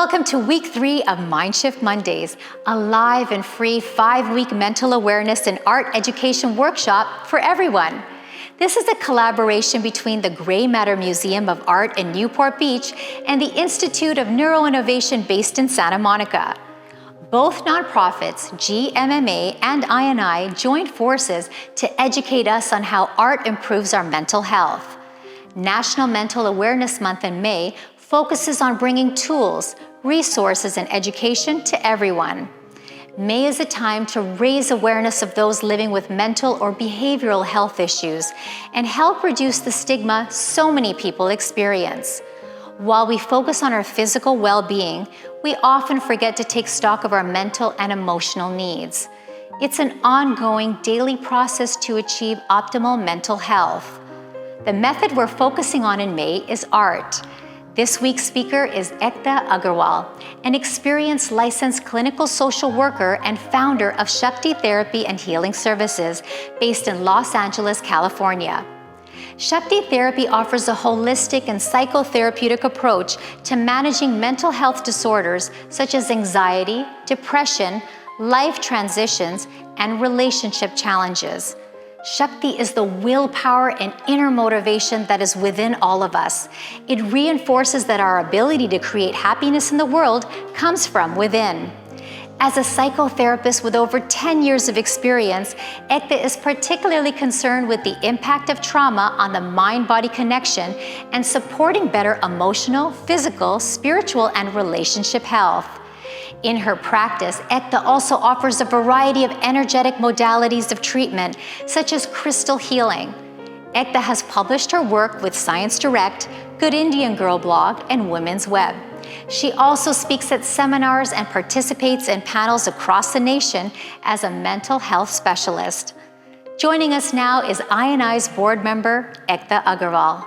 Welcome to week 3 of Mindshift Mondays, a live and free 5-week mental awareness and art education workshop for everyone. This is a collaboration between the Gray Matter Museum of Art in Newport Beach and the Institute of Neuroinnovation based in Santa Monica. Both nonprofits, GMMA and I&I, joined forces to educate us on how art improves our mental health. National Mental Awareness Month in May focuses on bringing tools, resources, and education to everyone. May is a time to raise awareness of those living with mental or behavioral health issues and help reduce the stigma so many people experience. While we focus on our physical well-being, we often forget to take stock of our mental and emotional needs. It's an ongoing daily process to achieve optimal mental health. The method we're focusing on in May is art. This week's speaker is Ekta Agarwal, an experienced licensed clinical social worker and founder of Shakti Therapy and Healing Services based in Los Angeles, California. Shakti Therapy offers a holistic and psychotherapeutic approach to managing mental health disorders such as anxiety, depression, life transitions, and relationship challenges. Shakti is the willpower and inner motivation that is within all of us. It reinforces that our ability to create happiness in the world comes from within. As a psychotherapist with over 10 years of experience, Ekta is particularly concerned with the impact of trauma on the mind-body connection and supporting better emotional, physical, spiritual, and relationship health. In her practice, Ekta also offers a variety of energetic modalities of treatment, such as crystal healing. Ekta has published her work with Science Direct, Good Indian Girl blog, and Women's Web. She also speaks at seminars and participates in panels across the nation as a mental health specialist. Joining us now is I&I's board member, Ekta Agarwal.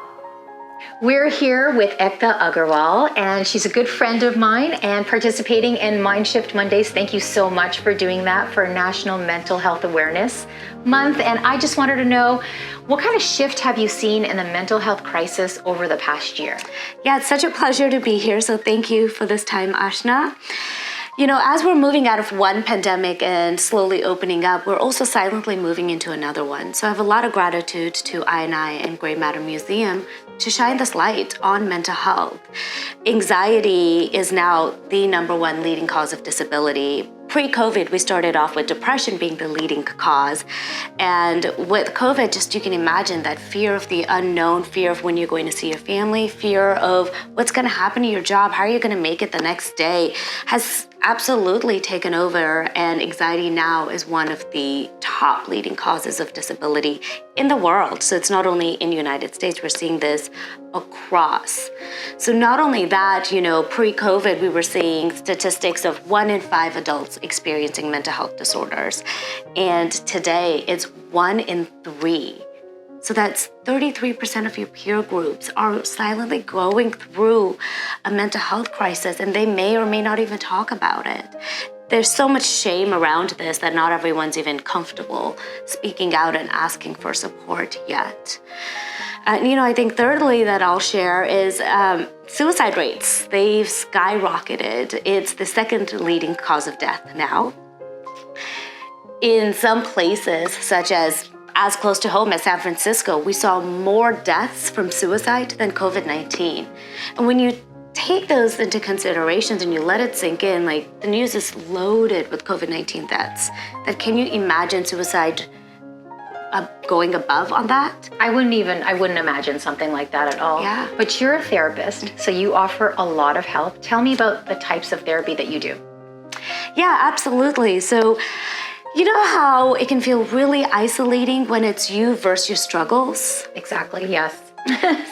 We're here with Ekta Agarwal, and she's a good friend of mine and participating in Mindshift Mondays. Thank you so much for doing that for National Mental Health Awareness Month. And I just wanted to know, what kind of shift have you seen in the mental health crisis over the past year? Yeah, it's such a pleasure to be here. So thank you for this time, Aashna. You know, as we're moving out of one pandemic and slowly opening up, we're also silently moving into another one. So I have a lot of gratitude to I&I and Gray Matter Museum to shine this light on mental health. Anxiety is now the #1 leading cause of disability. Pre-COVID, we started off with depression being the leading cause. And with COVID, just you can imagine that fear of the unknown, fear of when you're going to see your family, fear of what's going to happen to your job, how are you going to make it the next day, has absolutely taken over. And anxiety now is one of the top leading causes of disability in the world. So it's not only in the United States, we're seeing this across. So not only that, you know, pre-COVID, we were seeing statistics of 1 in 5 adults experiencing mental health disorders. And today it's 1 in 3. So that's 33% of your peer groups are silently going through a mental health crisis, and they may or may not even talk about it. There's so much shame around this that not everyone's even comfortable speaking out and asking for support yet. And, you know, I think thirdly that I'll share is suicide rates. They've skyrocketed. It's the 2nd leading cause of death now. In some places, such as close to home as San Francisco, we saw more deaths from suicide than COVID-19. And when you take those into considerations and you let it sink in, like the news is loaded with COVID-19 deaths, that can you imagine suicide going above on that? I wouldn't imagine something like that at all. Yeah. But you're a therapist, so you offer a lot of help. Tell me about the types of therapy that you do. Yeah, absolutely. So, you know how it can feel really isolating when it's you versus your struggles? Exactly, yes.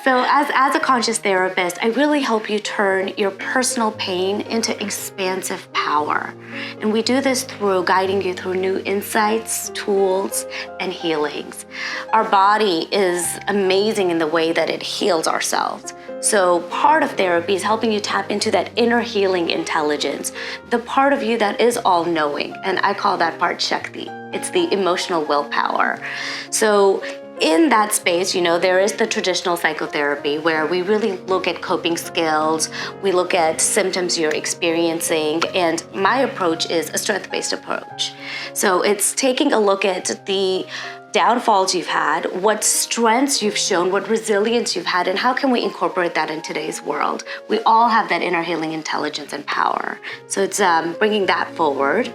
So as a conscious therapist, I really help you turn your personal pain into expansive power. And we do this through guiding you through new insights, tools, and healings. Our body is amazing in the way that it heals ourselves. So part of therapy is helping you tap into that inner healing intelligence, the part of you that is all-knowing. And I call that part Shakti. It's the emotional willpower. So in that space, there is the traditional psychotherapy where we really look at coping skills, we look at symptoms you're experiencing, and my approach is a strength-based approach. So it's taking a look at the downfalls you've had, what strengths you've shown, what resilience you've had, and how can we incorporate that in today's world? We all have that inner healing intelligence and power. So it's bringing that forward.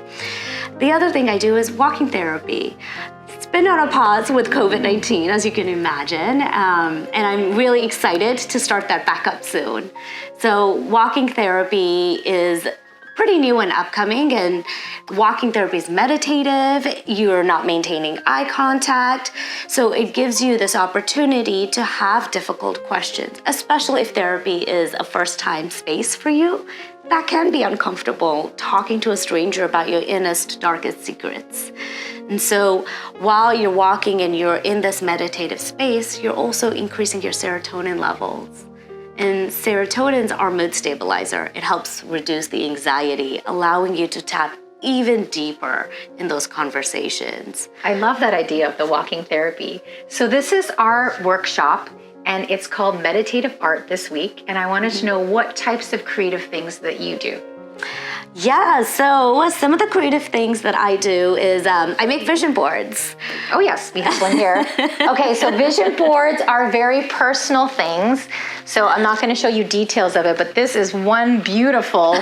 The other thing I do is walking therapy. It's been on a pause with COVID-19, as you can imagine, and I'm really excited to start that back up soon. So walking therapy is pretty new and upcoming, and walking therapy is meditative. You're not maintaining eye contact, so it gives you this opportunity to have difficult questions, especially if therapy is a first-time space for you. That can be uncomfortable, talking to a stranger about your innerst, darkest secrets. And so while you're walking and you're in this meditative space, you're also increasing your serotonin levels. And serotonin's our mood stabilizer. It helps reduce the anxiety, allowing you to tap even deeper in those conversations. I love that idea of the walking therapy. So this is our workshop, and it's called Meditative Art this week. And I wanted to know what types of creative things that you do. Yeah, so some of the creative things that I do is I make vision boards. Oh yes, we have one here. Okay, so vision boards are very personal things. So I'm not going to show you details of it, but this is one beautiful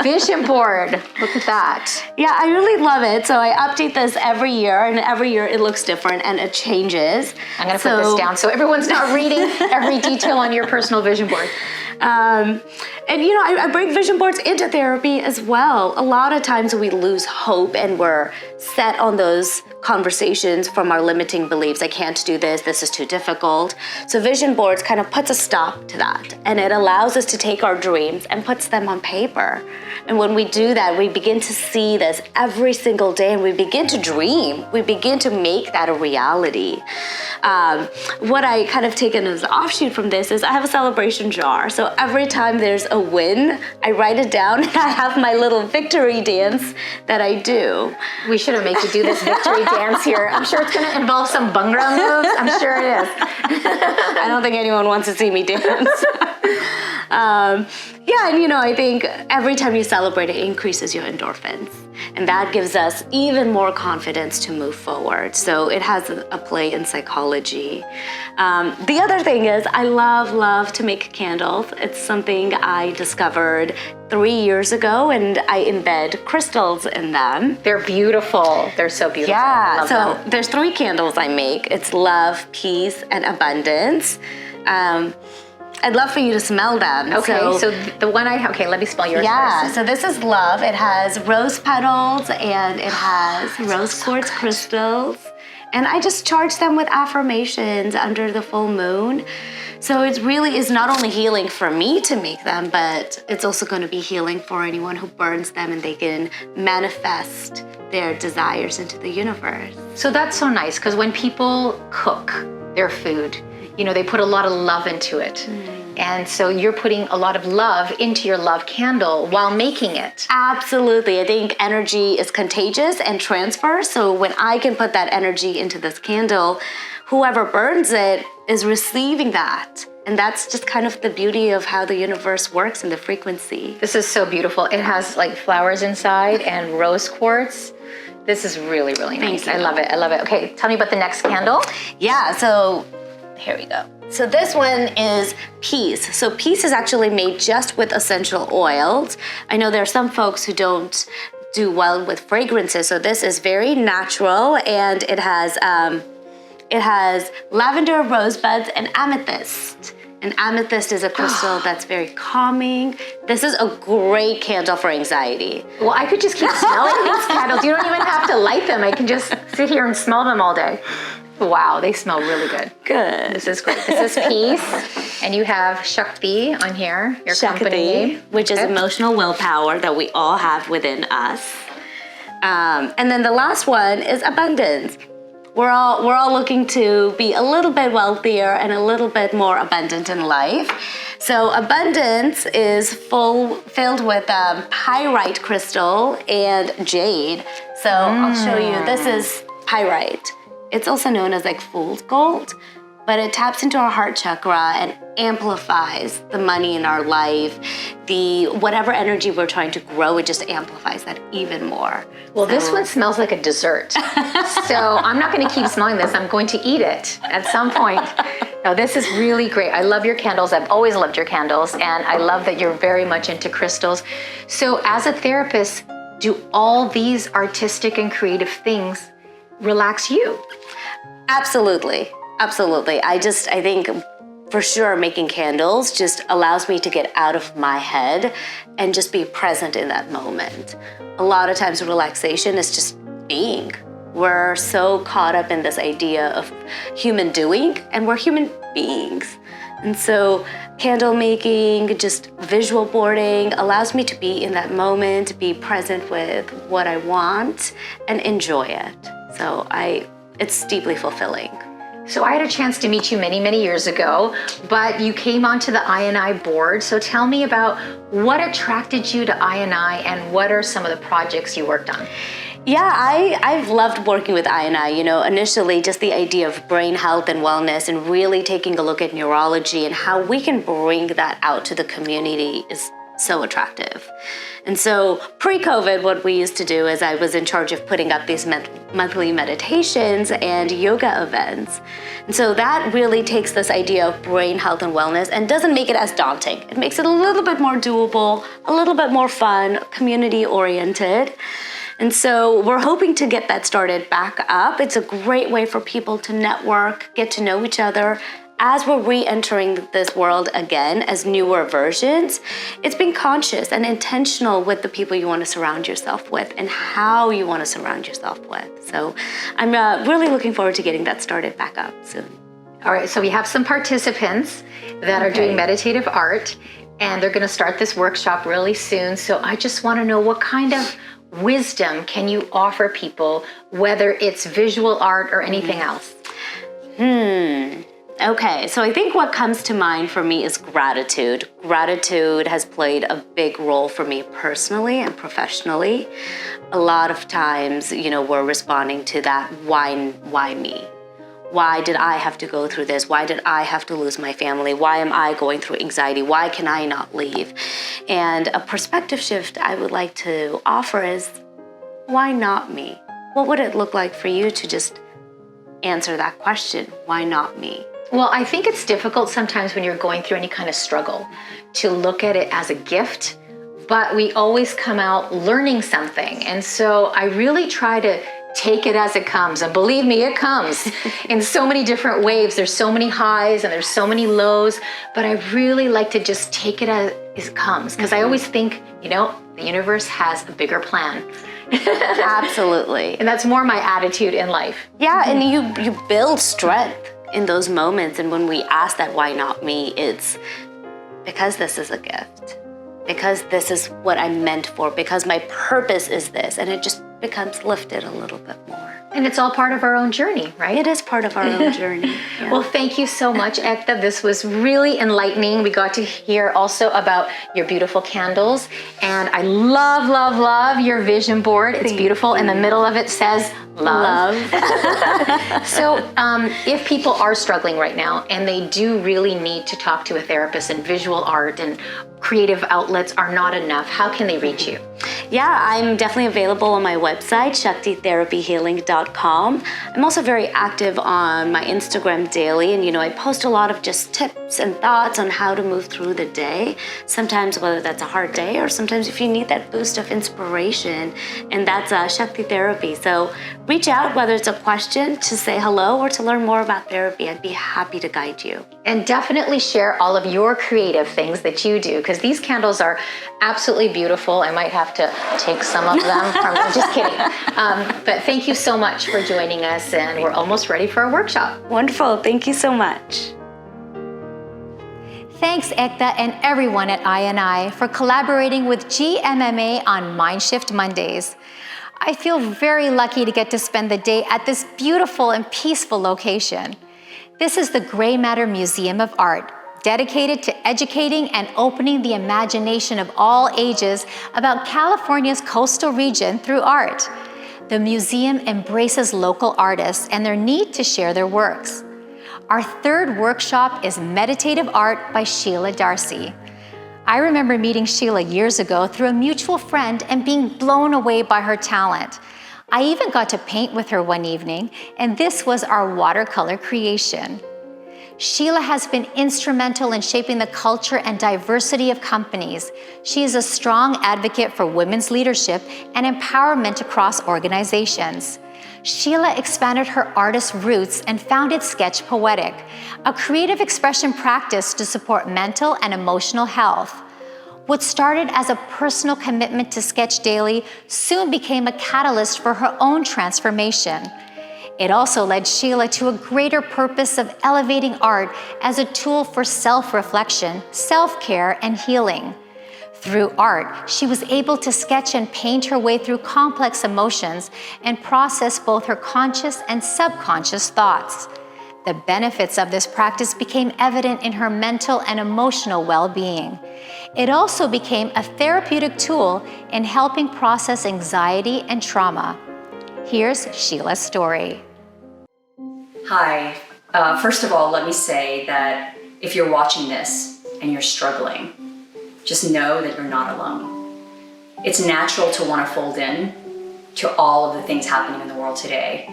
vision board. Look at that. Yeah, I really love it. So I update this every year, and every year it looks different and it changes. I'm going to put this down so everyone's not reading every detail on your personal vision board. And I bring vision boards into therapy as well. A lot of times we lose hope and we're set on those conversations from our limiting beliefs. I can't do this, this is too difficult. So vision boards kind of puts a stop to that, and it allows us to take our dreams and puts them on paper. And when we do that, we begin to see this every single day, and we begin to dream. We begin to make that a reality. What I kind of taken as an offshoot from this is I have a celebration jar. So every time there's a win, I write it down, and I have my little victory dance that I do. We should have made you do this victory dance here. I'm sure it's going to involve some Bhangra moves. I'm sure it is. I don't think anyone wants to see me dance. And I think every time you celebrate, it increases your endorphins. And that gives us even more confidence to move forward. So it has a play in psychology. The other thing is I love to make candles. It's something I discovered 3 years ago, and I embed crystals in them. They're beautiful. They're so beautiful. Yeah, so there's 3 candles I make. It's love, peace, and abundance. I'd love for you to smell them. Okay, so the one let me smell yours first. Yeah, so this is love. It has rose petals and it has rose quartz crystals. And I just charge them with affirmations under the full moon. So it really is not only healing for me to make them, but it's also going to be healing for anyone who burns them, and they can manifest their desires into the universe. So that's so nice, because when people cook their food, they put a lot of love into it. And so you're putting a lot of love into your love candle while making it. Absolutely. I think energy is contagious and transfers. So when I can put that energy into this candle, whoever burns it is receiving that. And that's just kind of the beauty of how the universe works and the frequency. This is so beautiful. It has like flowers inside and rose quartz. This is really, really nice. Thank you. I love it. I love it. Okay, tell me about the next candle. Yeah, so here we go. So this one is peace. So peace is actually made just with essential oils. I know there are some folks who don't do well with fragrances, so this is very natural, and it has lavender, rosebuds, and amethyst. And amethyst is a crystal that's very calming. This is a great candle for anxiety. Well, I could just keep smelling these candles. You don't even have to light them. I can just sit here and smell them all day. Wow, they smell really good. Good. This is great. This is peace. And you have Shakti on here, your company name. Which is emotional willpower that we all have within us. And then the last one is abundance. We're all looking to be a little bit wealthier and a little bit more abundant in life. So abundance is filled with pyrite crystal and jade. So I'll show you. This is pyrite. It's also known as like fool's gold, but it taps into our heart chakra and amplifies the money in our life. Whatever energy we're trying to grow, it just amplifies that even more. Well, this one smells like a dessert. So I'm not going to keep smelling this. I'm going to eat it at some point. No, this is really great. I love your candles. I've always loved your candles, and I love that you're very much into crystals. So as a therapist, do all these artistic and creative things relax you? Absolutely. Absolutely. I think for sure making candles just allows me to get out of my head and just be present in that moment. A lot of times relaxation is just being. We're so caught up in this idea of human doing, and we're human beings. And so candle making, just visual boarding allows me to be in that moment, be present with what I want and enjoy it. So it's deeply fulfilling. So I had a chance to meet you many, many years ago, but you came onto the I&I board. So tell me about what attracted you to I&I and what are some of the projects you worked on? Yeah, I've loved working with I&I. Initially just the idea of brain health and wellness and really taking a look at neurology and how we can bring that out to the community is so attractive. And so pre-COVID, what we used to do is I was in charge of putting up these monthly meditations and yoga events. And so that really takes this idea of brain health and wellness and doesn't make it as daunting. It makes it a little bit more doable, a little bit more fun, community oriented. And so we're hoping to get that started back up. It's a great way for people to network, get to know each other. As we're re-entering this world again as newer versions, it's being conscious and intentional with the people you want to surround yourself with and how you want to surround yourself with. So I'm really looking forward to getting that started back up soon. All right, so we have some participants that are doing meditative art, and they're going to start this workshop really soon. So I just want to know, what kind of wisdom can you offer people, whether it's visual art or anything else? Okay, so I think what comes to mind for me is gratitude. Gratitude has played a big role for me personally and professionally. A lot of times, we're responding to that, why me? Why did I have to go through this? Why did I have to lose my family? Why am I going through anxiety? Why can I not leave? And a perspective shift I would like to offer is, why not me? What would it look like for you to just answer that question? Why not me? Well, I think it's difficult sometimes when you're going through any kind of struggle to look at it as a gift, but we always come out learning something. And so I really try to take it as it comes. And believe me, it comes in so many different waves. There's so many highs and there's so many lows, but I really like to just take it as it comes, because I always think, the universe has a bigger plan. Absolutely. And that's more my attitude in life. Yeah, and you build strength in those moments. And when we ask that, why not me, it's because this is a gift, because this is what I'm meant for, because my purpose is this, and it just becomes lifted a little bit more. And it's all part of our own journey, right? It is part of our own journey. Yeah. Well, thank you so much, Ekta. This was really enlightening. We got to hear also about your beautiful candles. And I love, love, love your vision board. It's beautiful. In the middle of it says love. So if people are struggling right now and they do really need to talk to a therapist, and visual art and creative outlets are not enough, how can they reach you? Yeah, I'm definitely available on my website, shaktitherapyhealing.com. I'm also very active on my Instagram daily, and I post a lot of just tips and thoughts on how to move through the day. Sometimes whether that's a hard day, or sometimes if you need that boost of inspiration, and that's Shakti Therapy. So reach out, whether it's a question, to say hello, or to learn more about therapy. I'd be happy to guide you. And definitely share all of your creative things that you do, because these candles are absolutely beautiful. I might have to take some of them. I'm just kidding. But thank you so much for joining us, and we're almost ready for our workshop. Wonderful. Thank you so much. Thanks, Ekta and everyone at I&I for collaborating with GMMA on Mindshift Mondays. I feel very lucky to get to spend the day at this beautiful and peaceful location. This is the Gray Matter Museum of Art, dedicated to educating and opening the imagination of all ages about California's coastal region through art. The museum embraces local artists and their need to share their works. Our third workshop is Meditative Art by Sheila Darcy. I remember meeting Sheila years ago through a mutual friend and being blown away by her talent. I even got to paint with her one evening, and this was our watercolor creation. Sheila has been instrumental in shaping the culture and diversity of companies. She is a strong advocate for women's leadership and empowerment across organizations. Sheila expanded her artist roots and founded Sketch Poetic, a creative expression practice to support mental and emotional health. What started as a personal commitment to sketch daily soon became a catalyst for her own transformation. It also led Sheila to a greater purpose of elevating art as a tool for self-reflection, self-care, and healing. Through art, she was able to sketch and paint her way through complex emotions and process both her conscious and subconscious thoughts. The benefits of this practice became evident in her mental and emotional well-being. It also became a therapeutic tool in helping process anxiety and trauma. Here's Sheila's story. Hi. First of all, let me say that if you're watching this and you're struggling, just know that you're not alone. It's natural to want to fold in to all of the things happening in the world today.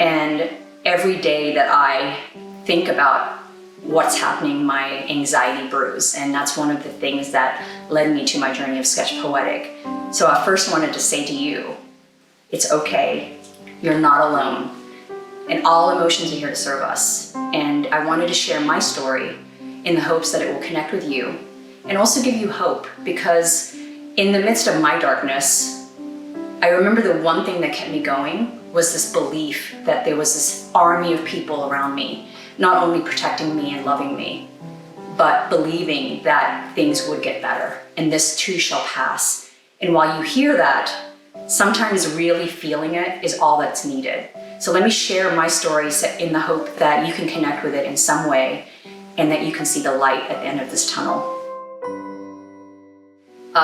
And every day that I think about what's happening, my anxiety brews. And that's one of the things that led me to my journey of Sketch Poetic. So I first wanted to say to you, it's okay. You're not alone. And all emotions are here to serve us. And I wanted to share my story in the hopes that it will connect with you and also give you hope, because in the midst of my darkness, I remember the one thing that kept me going was this belief that there was this army of people around me, not only protecting me and loving me, but believing that things would get better and this too shall pass. And while you hear that, sometimes really feeling it is all that's needed. So let me share my story in the hope that you can connect with it in some way and that you can see the light at the end of this tunnel.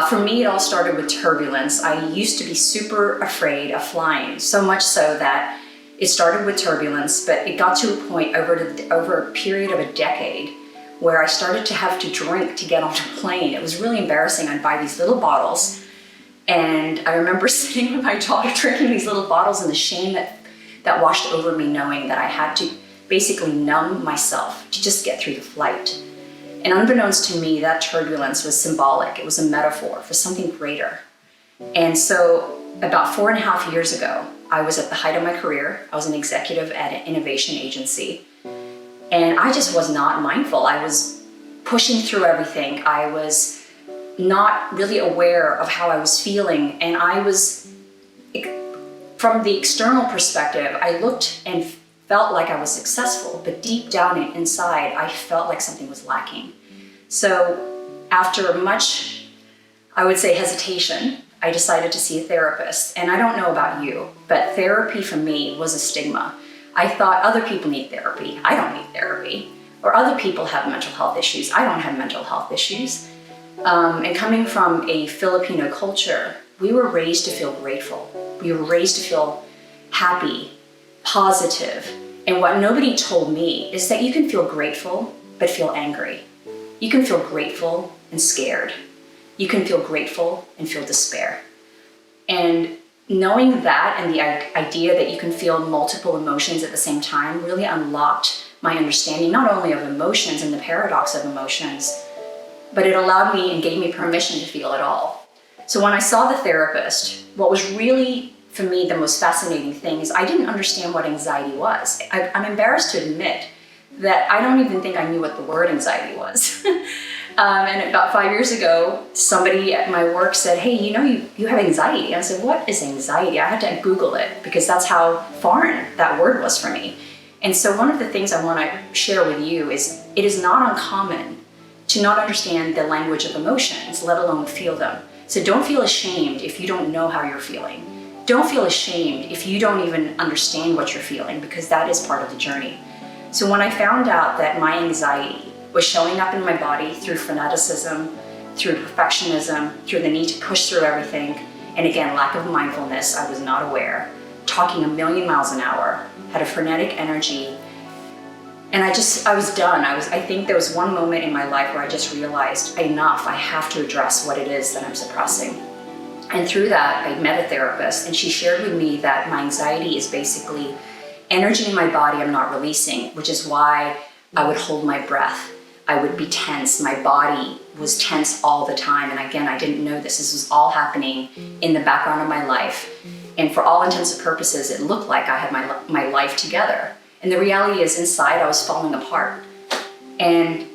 For me, it all started with turbulence. I used to be super afraid of flying, so much so that it started with turbulence, but it got to a point over a period of a decade where I started to have to drink to get on a plane. It was really embarrassing. I'd buy these little bottles, and I remember sitting with my daughter drinking these little bottles and the shame that washed over me, knowing that I had to basically numb myself to just get through the flight. And unbeknownst to me, that turbulence was symbolic. It was a metaphor for something greater. And so about 4.5 years ago, I was at the height of my career. I was an executive at an innovation agency. And I just was not mindful. I was pushing through everything. I was not really aware of how I was feeling. And I was, from the external perspective, I looked and felt like I was successful, but deep down inside, I felt like something was lacking. So after much, I would say, hesitation, I decided to see a therapist. And I don't know about you, but therapy for me was a stigma. I thought other people need therapy. I don't need therapy. Or other people have mental health issues. I don't have mental health issues. And coming from a Filipino culture, we were raised to feel grateful. We were raised to feel happy, positive. And what nobody told me is that you can feel grateful, but feel angry. You can feel grateful and scared. You can feel grateful and feel despair. And knowing that and the idea that you can feel multiple emotions at the same time really unlocked my understanding, not only of emotions and the paradox of emotions, but it allowed me and gave me permission to feel it all. So when I saw the therapist, what was really, for me, the most fascinating thing is I didn't understand what anxiety was. I'm embarrassed to admit that I don't even think I knew what the word anxiety was. And about 5 years ago, somebody at my work said, hey, you have anxiety. I said, what is anxiety? I had to Google it because that's how foreign that word was for me. And so one of the things I want to share with you is it is not uncommon to not understand the language of emotions, let alone feel them. So don't feel ashamed if you don't know how you're feeling. Don't feel ashamed if you don't even understand what you're feeling, because that is part of the journey. So when I found out that my anxiety was showing up in my body through fanaticism, through perfectionism, through the need to push through everything, and again, lack of mindfulness, I was not aware. talking a million miles an hour, had a frenetic energy. And I was done. I think there was one moment in my life where I just realized, enough, I have to address what it is that I'm suppressing. And through that, I met a therapist, and she shared with me that my anxiety is basically energy in my body I'm not releasing, which is why I would hold my breath. I would be tense. My body was tense all the time. And again, I didn't know this. This was all happening in the background of my life. And for all intents and purposes, it looked like I had my life together. And the reality is, inside, I was falling apart. And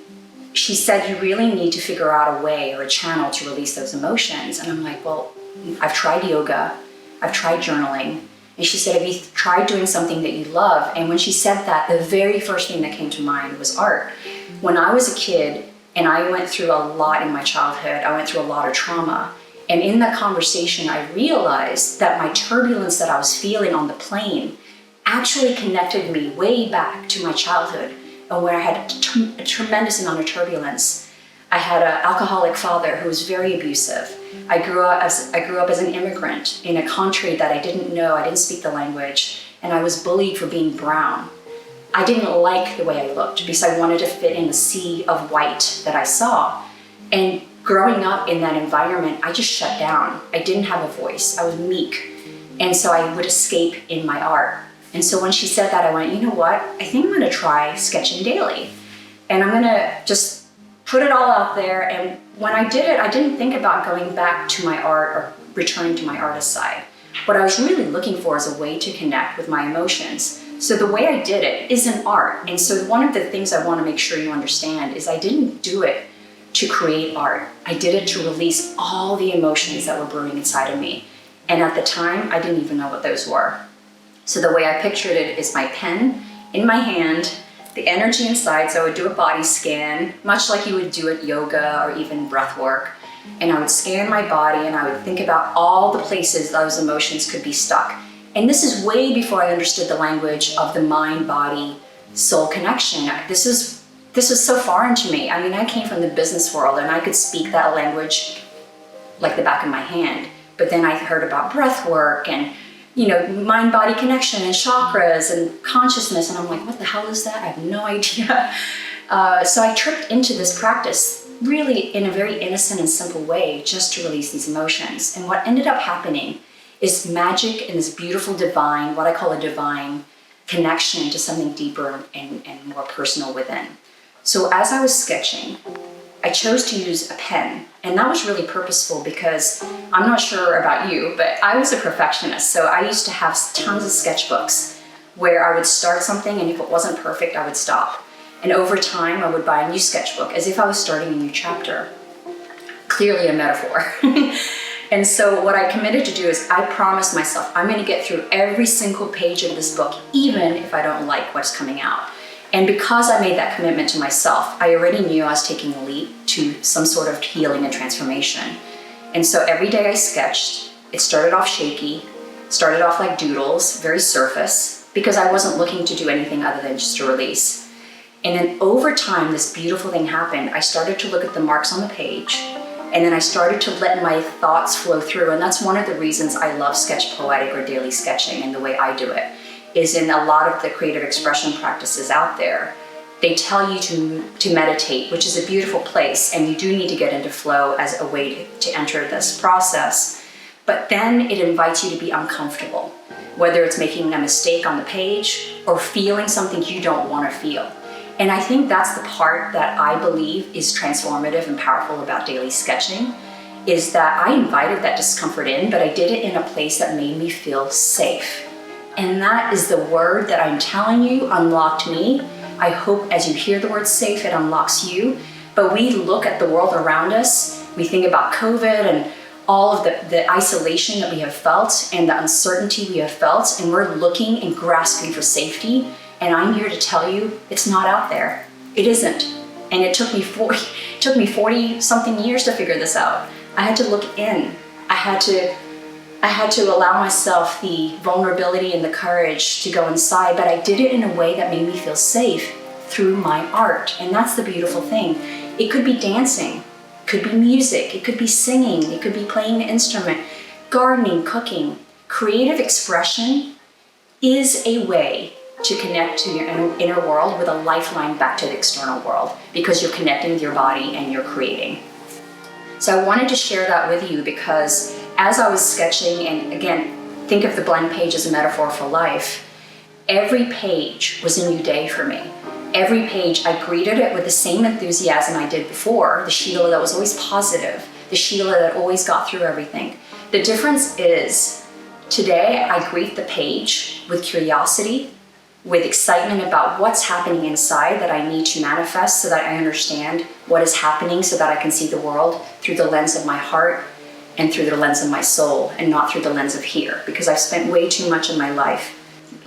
she said, you really need to figure out a way or a channel to release those emotions. And I'm like, well, I've tried yoga, I've tried journaling. And she said, have you tried doing something that you love? And when she said that, the very first thing that came to mind was art. When I was a kid, and I went through a lot in my childhood, I went through a lot of trauma. And in that conversation, I realized that my turbulence that I was feeling on the plane actually connected me way back to my childhood, where I had a tremendous amount of turbulence. I had an alcoholic father who was very abusive. I grew up as an immigrant in a country that I didn't know. I didn't speak the language, and I was bullied for being brown. I didn't like the way I looked because I wanted to fit in the sea of white that I saw. And growing up in that environment, I just shut down. I didn't have a voice. I was meek. And so I would escape in my art. And so when she said that, I went, you know what? I think I'm gonna try sketching daily. And I'm gonna just put it all out there. And when I did it, I didn't think about going back to my art or returning to my artist side. What I was really looking for is a way to connect with my emotions. So the way I did it is an art. And so one of the things I wanna make sure you understand is I didn't do it to create art. I did it to release all the emotions that were brewing inside of me. And at the time, I didn't even know what those were. So the way I pictured it is my pen in my hand, the energy inside. So I would do a body scan, much like you would do at yoga or even breath work. And I would scan my body and I would think about all the places those emotions could be stuck. And this is way before I understood the language of the mind, body, soul connection. This was so foreign to me. I mean, I came from the business world and I could speak that language like the back of my hand. But then I heard about breath work and mind-body connection and chakras and consciousness. And I'm like, what the hell is that? I have no idea. So I tripped into this practice really in a very innocent and simple way just to release these emotions. And what ended up happening is magic and this beautiful divine, what I call a divine connection to something deeper and more personal within. So as I was sketching, I chose to use a pen, and that was really purposeful because I'm not sure about you, but I was a perfectionist. So I used to have tons of sketchbooks where I would start something, and if it wasn't perfect, I would stop. And over time, I would buy a new sketchbook as if I was starting a new chapter. Clearly a metaphor. And so what I committed to do is I promised myself, I'm going to get through every single page of this book, even if I don't like what's coming out. And because I made that commitment to myself, I already knew I was taking a leap to some sort of healing and transformation. And so every day I sketched. It started off shaky, started off like doodles, very surface, because I wasn't looking to do anything other than just to release. And then over time, this beautiful thing happened. I started to look at the marks on the page, and then I started to let my thoughts flow through. And that's one of the reasons I love sketch poetic or daily sketching and the way I do it. Is in a lot of the creative expression practices out there, they tell you to meditate, which is a beautiful place, and you do need to get into flow as a way to enter this process. But then it invites you to be uncomfortable, whether it's making a mistake on the page or feeling something you don't want to feel. And I think that's the part that I believe is transformative and powerful about daily sketching, is that I invited that discomfort in, but I did it in a place that made me feel safe. And that is the word that I'm telling you unlocked me. I hope as you hear the word safe, it unlocks you. But we look at the world around us, we think about COVID and all of the isolation that we have felt and the uncertainty we have felt, and we're looking and grasping for safety. And I'm here to tell you, it's not out there. It isn't. And it took me 40 something years to figure this out. I had to look in. I had to allow myself the vulnerability and the courage to go inside, but I did it in a way that made me feel safe through my art. And that's the beautiful thing. It could be dancing, it could be music, it could be singing, it could be playing an instrument, gardening, cooking. Creative expression is a way to connect to your inner world with a lifeline back to the external world, because you're connecting with your body and you're creating. So I wanted to share that with you because as I was sketching, and again, think of the blank page as a metaphor for life, every page was a new day for me. Every page, I greeted it with the same enthusiasm I did before, the Sheila that was always positive, the Sheila that always got through everything. The difference is, today I greet the page with curiosity, with excitement about what's happening inside that I need to manifest so that I understand what is happening so that I can see the world through the lens of my heart and through the lens of my soul and not through the lens of here, because I've spent way too much of my life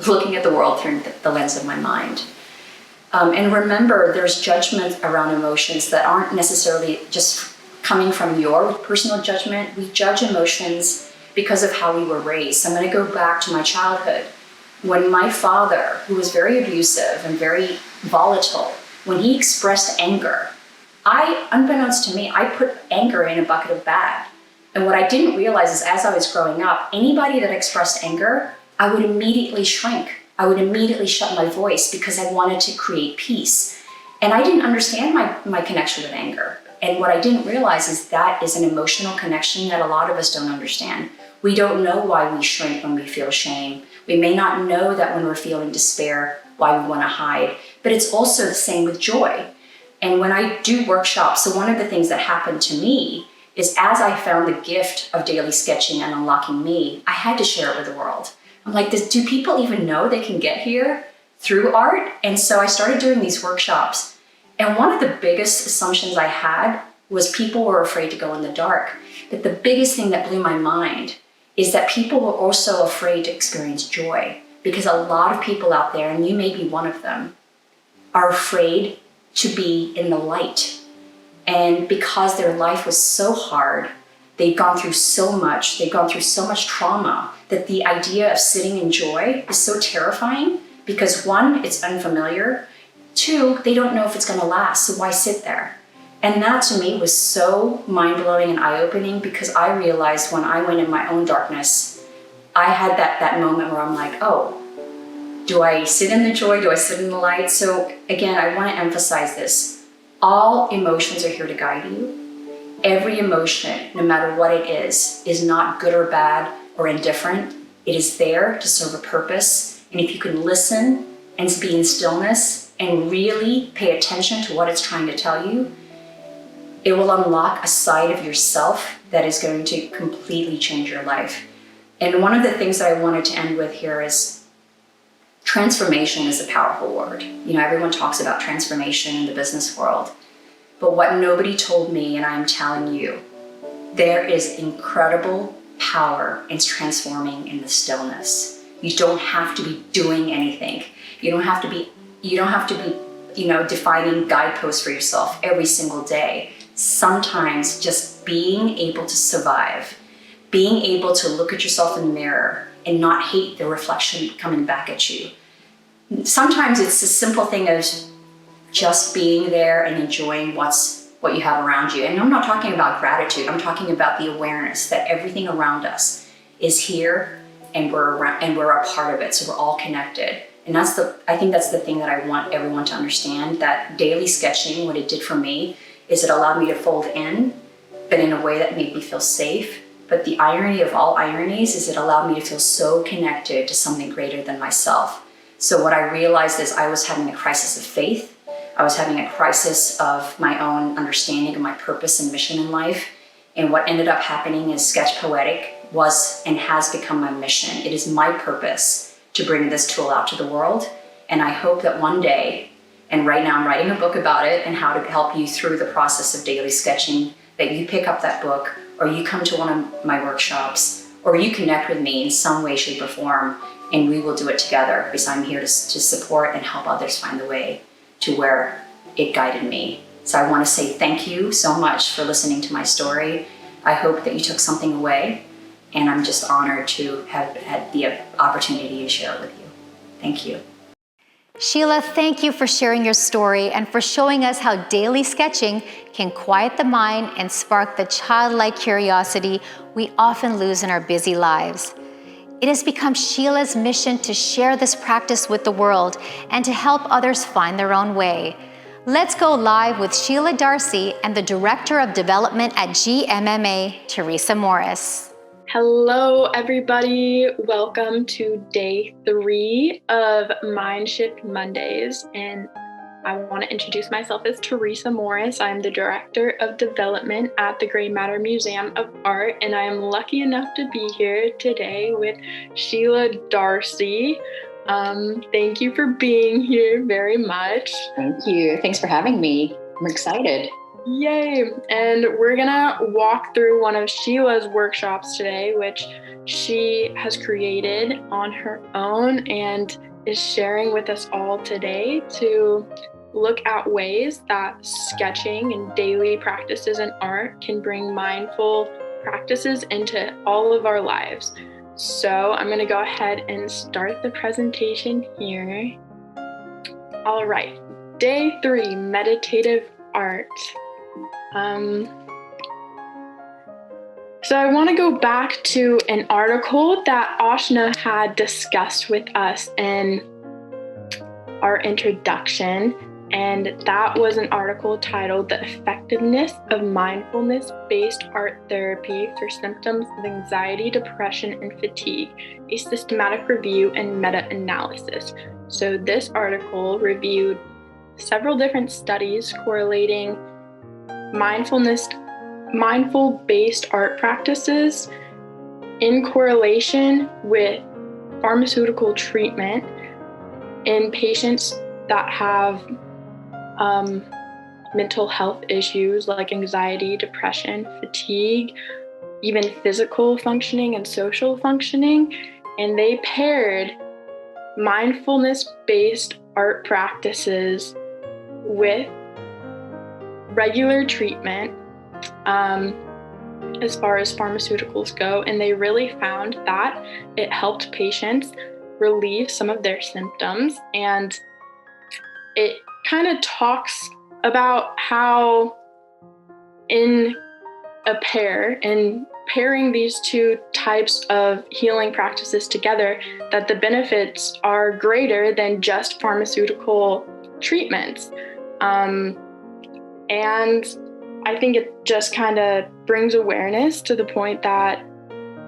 looking at the world through the lens of my mind. And remember, there's judgment around emotions that aren't necessarily just coming from your personal judgment. We judge emotions because of how we were raised. So I'm going to go back to my childhood. When my father, who was very abusive and very volatile, when he expressed anger, unbeknownst to me, I put anger in a bucket of bad. And what I didn't realize is as I was growing up, anybody that expressed anger, I would immediately shrink. I would immediately shut my voice because I wanted to create peace. And I didn't understand my connection with anger. And what I didn't realize is that is an emotional connection that a lot of us don't understand. We don't know why we shrink when we feel shame. We may not know that when we're feeling despair, why we want to hide. But it's also the same with joy. And when I do workshops, so one of the things that happened to me is as I found the gift of daily sketching and unlocking me, I had to share it with the world. I'm like, do people even know they can get here through art? And so I started doing these workshops. And one of the biggest assumptions I had was people were afraid to go in the dark. But the biggest thing that blew my mind is that people were also afraid to experience joy, because a lot of people out there, and you may be one of them, are afraid to be in the light. And because their life was so hard, they've gone through so much trauma, that the idea of sitting in joy is so terrifying because one, it's unfamiliar. Two, they don't know if it's going to last, so why sit there? And that to me was so mind-blowing and eye-opening, because I realized when I went in my own darkness, I had that moment where I'm like, oh, do I sit in the joy? Do I sit in the light? So again, I want to emphasize this. All emotions are here to guide you. Every emotion, no matter what it is not good or bad or indifferent. It is there to serve a purpose. And if you can listen and be in stillness and really pay attention to what it's trying to tell you, it will unlock a side of yourself that is going to completely change your life. And one of the things that I wanted to end with here is transformation is a powerful word. You know, everyone talks about transformation in the business world. But what nobody told me, and I'm telling you, there is incredible power in transforming in the stillness. You don't have to be doing anything. You don't have to be, defining guideposts for yourself every single day. Sometimes just being able to survive, being able to look at yourself in the mirror and not hate the reflection coming back at you. Sometimes it's a simple thing of just being there and enjoying what you have around you. And I'm not talking about gratitude. I'm talking about the awareness that everything around us is here and we're a part of it. So we're all connected. And I think that's the thing that I want everyone to understand, that daily sketching, what it did for me is it allowed me to fold in, but in a way that made me feel safe. But the irony of all ironies is it allowed me to feel so connected to something greater than myself. So what I realized is I was having a crisis of faith. I was having a crisis of my own understanding of my purpose and mission in life. And what ended up happening is Sketch Poetic was and has become my mission. It is my purpose to bring this tool out to the world. And I hope that one day, and right now I'm writing a book about it and how to help you through the process of daily sketching, that you pick up that book or you come to one of my workshops or you connect with me in some way, shape, or form, and we will do it together, because I'm here to support and help others find the way to where it guided me. So I want to say thank you so much for listening to my story. I hope that you took something away, and I'm just honored to have had the opportunity to share it with you. Thank you. Sheila, thank you for sharing your story and for showing us how daily sketching can quiet the mind and spark the childlike curiosity we often lose in our busy lives. It has become Sheila's mission to share this practice with the world and to help others find their own way. Let's go live with Sheila Darcy and the Director of Development at GMMA, Teresa Morris. Hello, everybody. Welcome to day 3 of Mindshift Mondays. And I want to introduce myself as Teresa Morris. I'm the Director of Development at the Gray Matter Museum of Art, and I am lucky enough to be here today with Sheila Darcy. Thank you for being here very much. Thank you. Thanks for having me. I'm excited. Yay! And we're gonna walk through one of Sheila's workshops today, which she has created on her own and is sharing with us all today to look at ways that sketching and daily practices in art can bring mindful practices into all of our lives. So I'm going to go ahead and start the presentation here. All right, day 3, Meditative Art. So I want to go back to an article that Aashna had discussed with us in our introduction, and that was an article titled "The Effectiveness of Mindfulness-Based Art Therapy for Symptoms of Anxiety, Depression, and Fatigue, a Systematic Review and Meta-Analysis." So this article reviewed several different studies correlating mindful-based art practices in correlation with pharmaceutical treatment in patients that have mental health issues like anxiety, depression, fatigue, even physical functioning and social functioning. And they paired mindfulness-based art practices with regular treatment as far as pharmaceuticals go, and they really found that it helped patients relieve some of their symptoms. And it kind of talks about how in pairing these two types of healing practices together, that the benefits are greater than just pharmaceutical treatments. And I think it just kind of brings awareness to the point that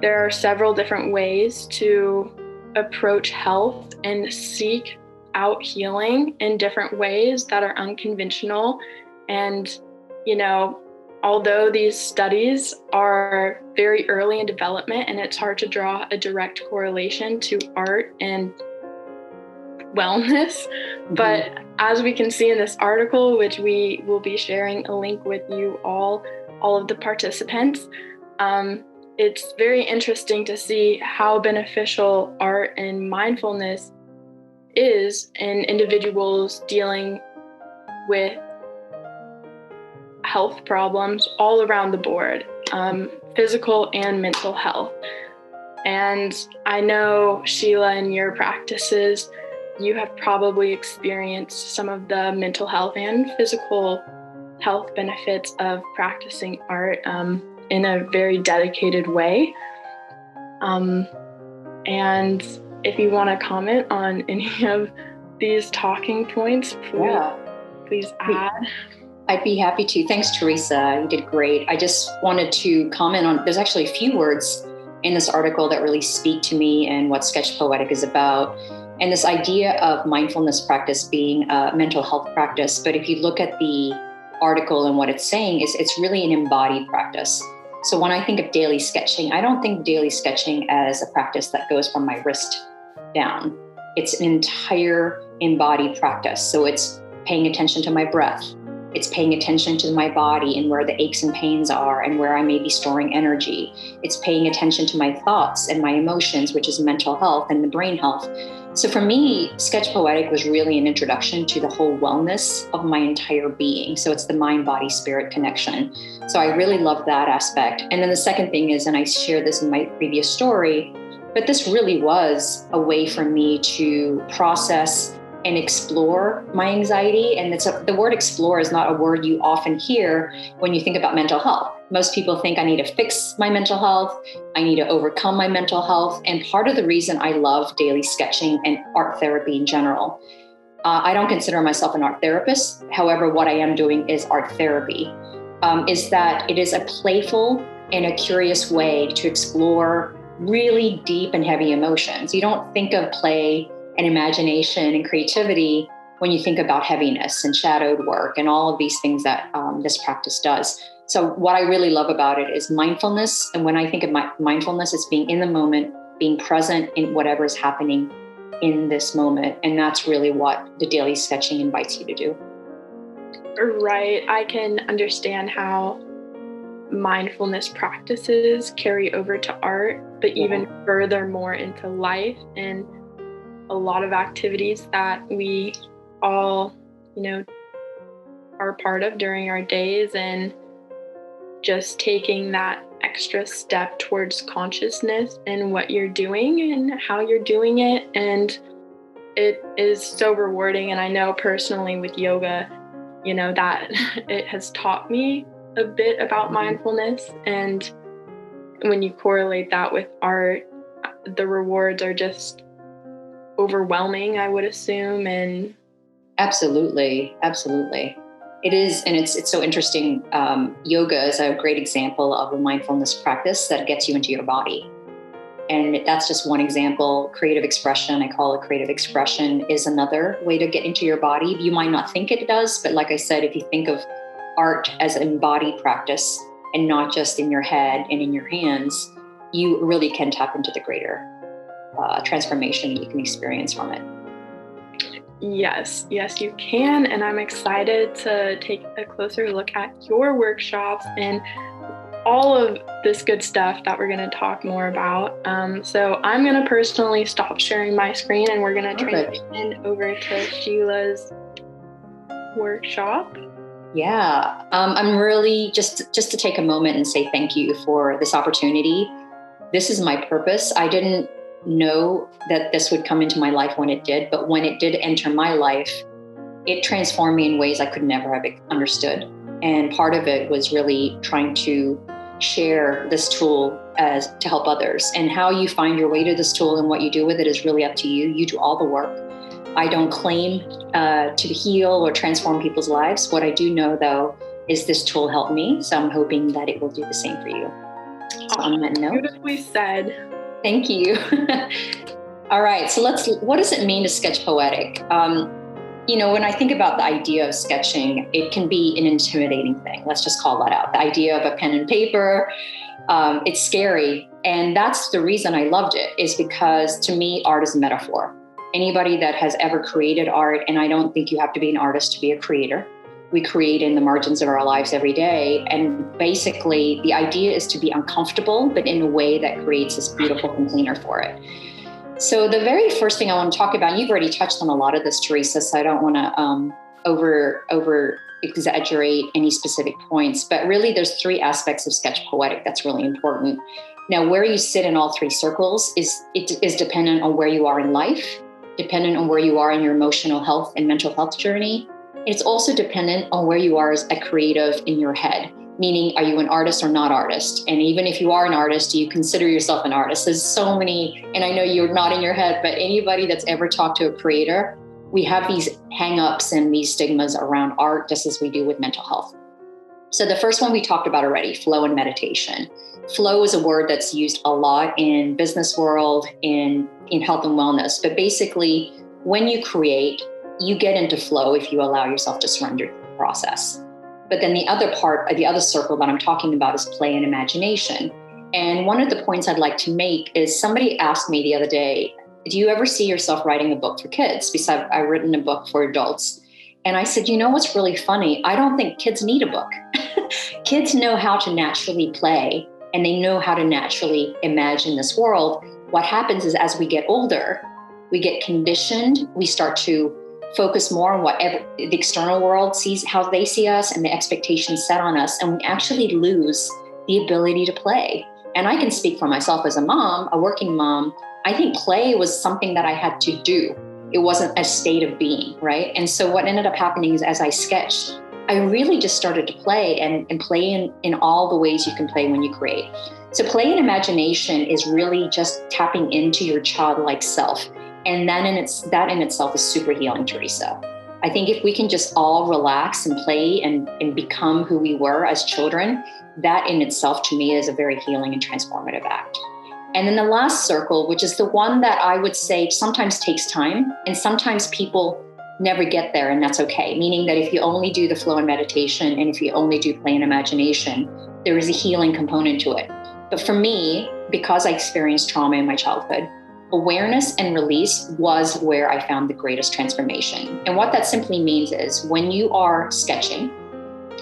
there are several different ways to approach health and seek out healing in different ways that are unconventional. And, although these studies are very early in development and it's hard to draw a direct correlation to art and wellness, but as we can see in this article, which we will be sharing a link with you all of the participants, it's very interesting to see how beneficial art and mindfulness is in individuals dealing with health problems all around the board, physical and mental health. And I know, Sheila, in your practices, you have probably experienced some of the mental health and physical health benefits of practicing art in a very dedicated way. And if you want to comment on any of these talking points, please add. I'd be happy to. Thanks, Teresa. You did great. I just wanted to comment on, there's actually a few words in this article that really speak to me and what Sketch Poetic is about. And this idea of mindfulness practice being a mental health practice. But if you look at the article and what it's saying, is it's really an embodied practice. So when I think of daily sketching, I don't think daily sketching as a practice that goes from my wrist down. It's an entire embodied practice. So it's paying attention to my breath. It's paying attention to my body and where the aches and pains are and where I may be storing energy. It's paying attention to my thoughts and my emotions, which is mental health and the brain health. So for me, Sketch Poetic was really an introduction to the whole wellness of my entire being. So it's the mind, body, spirit connection. So I really love that aspect. And then the second thing is, and I shared this in my previous story, but this really was a way for me to process and explore my anxiety. And the word explore is not a word you often hear when you think about mental health. Most people think I need to fix my mental health. I need to overcome my mental health. And part of the reason I love daily sketching and art therapy in general, I don't consider myself an art therapist. However, what I am doing is art therapy, is that it is a playful and a curious way to explore really deep and heavy emotions. You don't think of play and imagination and creativity when you think about heaviness and shadowed work and all of these things that this practice does. So what I really love about it is mindfulness. And when I think of mindfulness, it's being in the moment, being present in whatever is happening in this moment. And that's really what the daily sketching invites you to do. Right. I can understand how mindfulness practices carry over to art, but even furthermore into life and a lot of activities that we all, are part of during our days, and just taking that extra step towards consciousness and what you're doing and how you're doing it. And it is so rewarding. And I know personally with yoga, that it has taught me a bit about mindfulness. And when you correlate that with art, the rewards are just overwhelming, I would assume. And Absolutely. It is, and it's so interesting. Yoga is a great example of a mindfulness practice that gets you into your body. And that's just one example. Creative expression, I call it creative expression, is another way to get into your body. You might not think it does, but like I said, if you think of art as an embodied practice and not just in your head and in your hands, you really can tap into the greater transformation you can experience from it. Yes, you can. And I'm excited to take a closer look at your workshops and all of this good stuff that we're going to talk more about. So I'm going to personally stop sharing my screen and we're going to transition over to Sheila's workshop. Yeah, I'm really just to take a moment and say thank you for this opportunity. This is my purpose. I didn't know that this would come into my life when it did, but when it did enter my life, it transformed me in ways I could never have understood. And part of it was really trying to share this tool to help others. And how you find your way to this tool and what you do with it is really up to you. You do all the work. I don't claim to heal or transform people's lives. What I do know, though, is this tool helped me. So I'm hoping that it will do the same for you. So on that note, beautifully said. Thank you. All right. So what does it mean to sketch poetic? When I think about the idea of sketching, it can be an intimidating thing. Let's just call that out. The idea of a pen and paper, it's scary. And that's the reason I loved it, is because to me, art is a metaphor. Anybody that has ever created art, and I don't think you have to be an artist to be a creator. We create in the margins of our lives every day. And basically, the idea is to be uncomfortable, but in a way that creates this beautiful container for it. So the very first thing I want to talk about, you've already touched on a lot of this, Teresa, so I don't want to over exaggerate any specific points, but really there's three aspects of sketch poetic that's really important. Now, where you sit in all three circles is dependent on where you are in life, dependent on where you are in your emotional health and mental health journey. It's also dependent on where you are as a creative in your head, meaning, are you an artist or not artist? And even if you are an artist, do you consider yourself an artist? There's so many, and I know you're not in your head, but anybody that's ever talked to a creator, we have these hang-ups and these stigmas around art, just as we do with mental health. So the first one we talked about already, flow and meditation. Flow is a word that's used a lot in business world, in health and wellness. But basically, when you create, you get into flow if you allow yourself to surrender to the process. But then the other part, the other circle that I'm talking about is play and imagination. And one of the points I'd like to make is somebody asked me the other day, do you ever see yourself writing a book for kids? Because I've written a book for adults. And I said, what's really funny? I don't think kids need a book. Kids know how to naturally play, and they know how to naturally imagine this world. What happens is, as we get older, we get conditioned. We start to focus more on what the external world sees, how they see us, and the expectations set on us. And we actually lose the ability to play. And I can speak for myself as a mom, a working mom. I think play was something that I had to do. It wasn't a state of being, right? And so what ended up happening is, as I sketched, I really just started to play and play in all the ways you can play when you create. So play and imagination is really just tapping into your childlike self. And that in itself is super healing, Teresa. I think if we can just all relax and play and become who we were as children, that in itself to me is a very healing and transformative act. And then the last circle, which is the one that I would say sometimes takes time, and sometimes people never get there, and that's okay. Meaning that if you only do the flow and meditation, and if you only do play and imagination, there is a healing component to it. But for me, because I experienced trauma in my childhood, awareness and release was where I found the greatest transformation. And what that simply means is when you are sketching,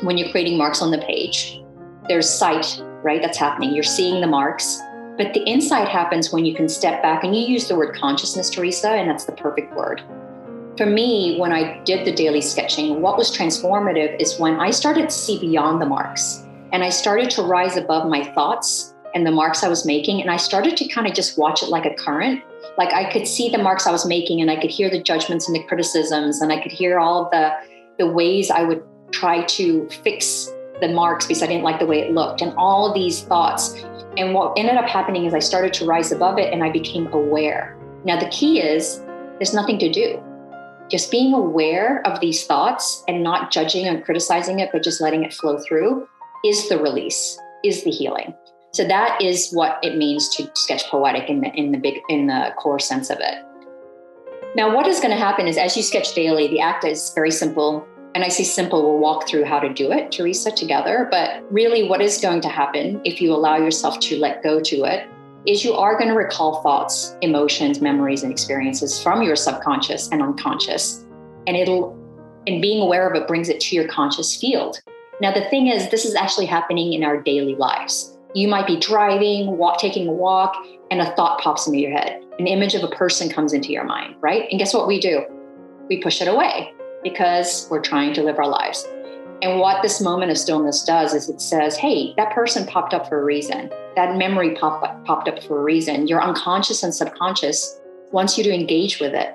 when you're creating marks on the page, there's sight, right? That's happening. You're seeing the marks. But the insight happens when you can step back, and you use the word consciousness, Teresa, and that's the perfect word. For me, when I did the daily sketching, what was transformative is when I started to see beyond the marks, and I started to rise above my thoughts and the marks I was making. And I started to kind of just watch it like a current. Like I could see the marks I was making, and I could hear the judgments and the criticisms, and I could hear all of the ways I would try to fix the marks because I didn't like the way it looked, and all of these thoughts. And what ended up happening is I started to rise above it, and I became aware. Now, the key is there's nothing to do. Just being aware of these thoughts and not judging and criticizing it, but just letting it flow through is the release, is the healing. So that is what it means to sketch poetic in the core sense of it. Now, what is going to happen is as you sketch daily, the act is very simple. And I say simple, we'll walk through how to do it, Teresa, together. But really what is going to happen if you allow yourself to let go to it is you are going to recall thoughts, emotions, memories, and experiences from your subconscious and unconscious. And being aware of it brings it to your conscious field. Now, the thing is, this is actually happening in our daily lives. You might be driving, taking a walk, and a thought pops into your head. An image of a person comes into your mind, right? And guess what we do? We push it away because we're trying to live our lives. And what this moment of stillness does is it says, hey, that person popped up for a reason. That memory popped up for a reason. Your unconscious and subconscious wants you to engage with it.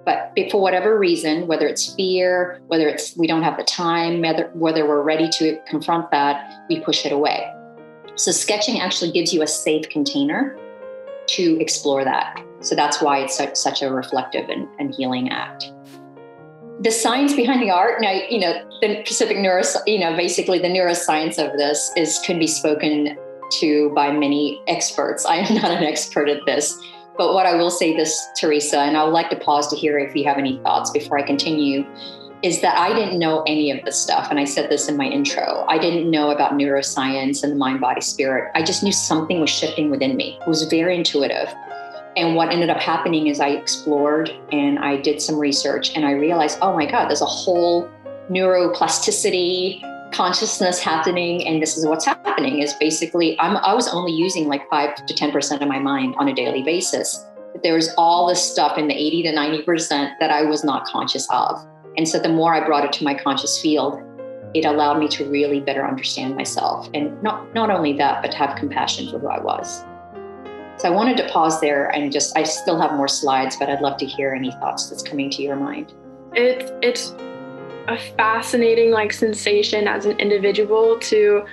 But for whatever reason, whether it's fear, whether it's we don't have the time, whether we're ready to confront that, we push it away. So sketching actually gives you a safe container to explore that. So that's why it's such a reflective and healing act. The science behind the art, now, the Pacific basically the neuroscience of this can be spoken to by many experts. I am not an expert at this, but what I will say this, Teresa, and I would like to pause to hear if you have any thoughts before I continue, is that I didn't know any of this stuff. And I said this in my intro. I didn't know about neuroscience and the mind, body, spirit. I just knew something was shifting within me. It was very intuitive. And what ended up happening is I explored and I did some research and I realized, oh my God, there's a whole neuroplasticity consciousness happening. And this is what's happening is basically I was only using like 5 to 10% of my mind on a daily basis. But there was all this stuff in the 80 to 90% that I was not conscious of. And so the more I brought it to my conscious field, it allowed me to really better understand myself. And not only that, but to have compassion for who I was. So I wanted to pause there and I still have more slides, but I'd love to hear any thoughts that's coming to your mind. It's a fascinating sensation as an individual to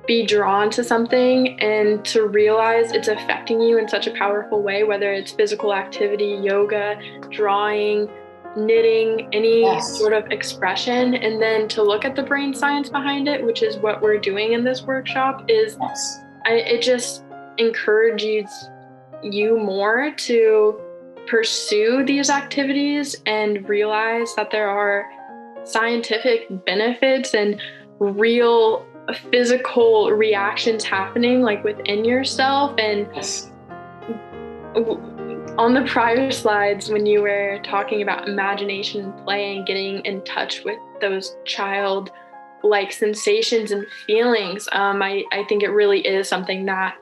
be drawn to something and to realize it's affecting you in such a powerful way, whether it's physical activity, yoga, drawing, knitting, any sort of expression, and then to look at the brain science behind it, which is what we're doing in this workshop, it just encourages you more to pursue these activities and realize that there are scientific benefits and real physical reactions happening within yourself. And on the prior slides, when you were talking about imagination and play and getting in touch with those childlike sensations and feelings, I think it really is something that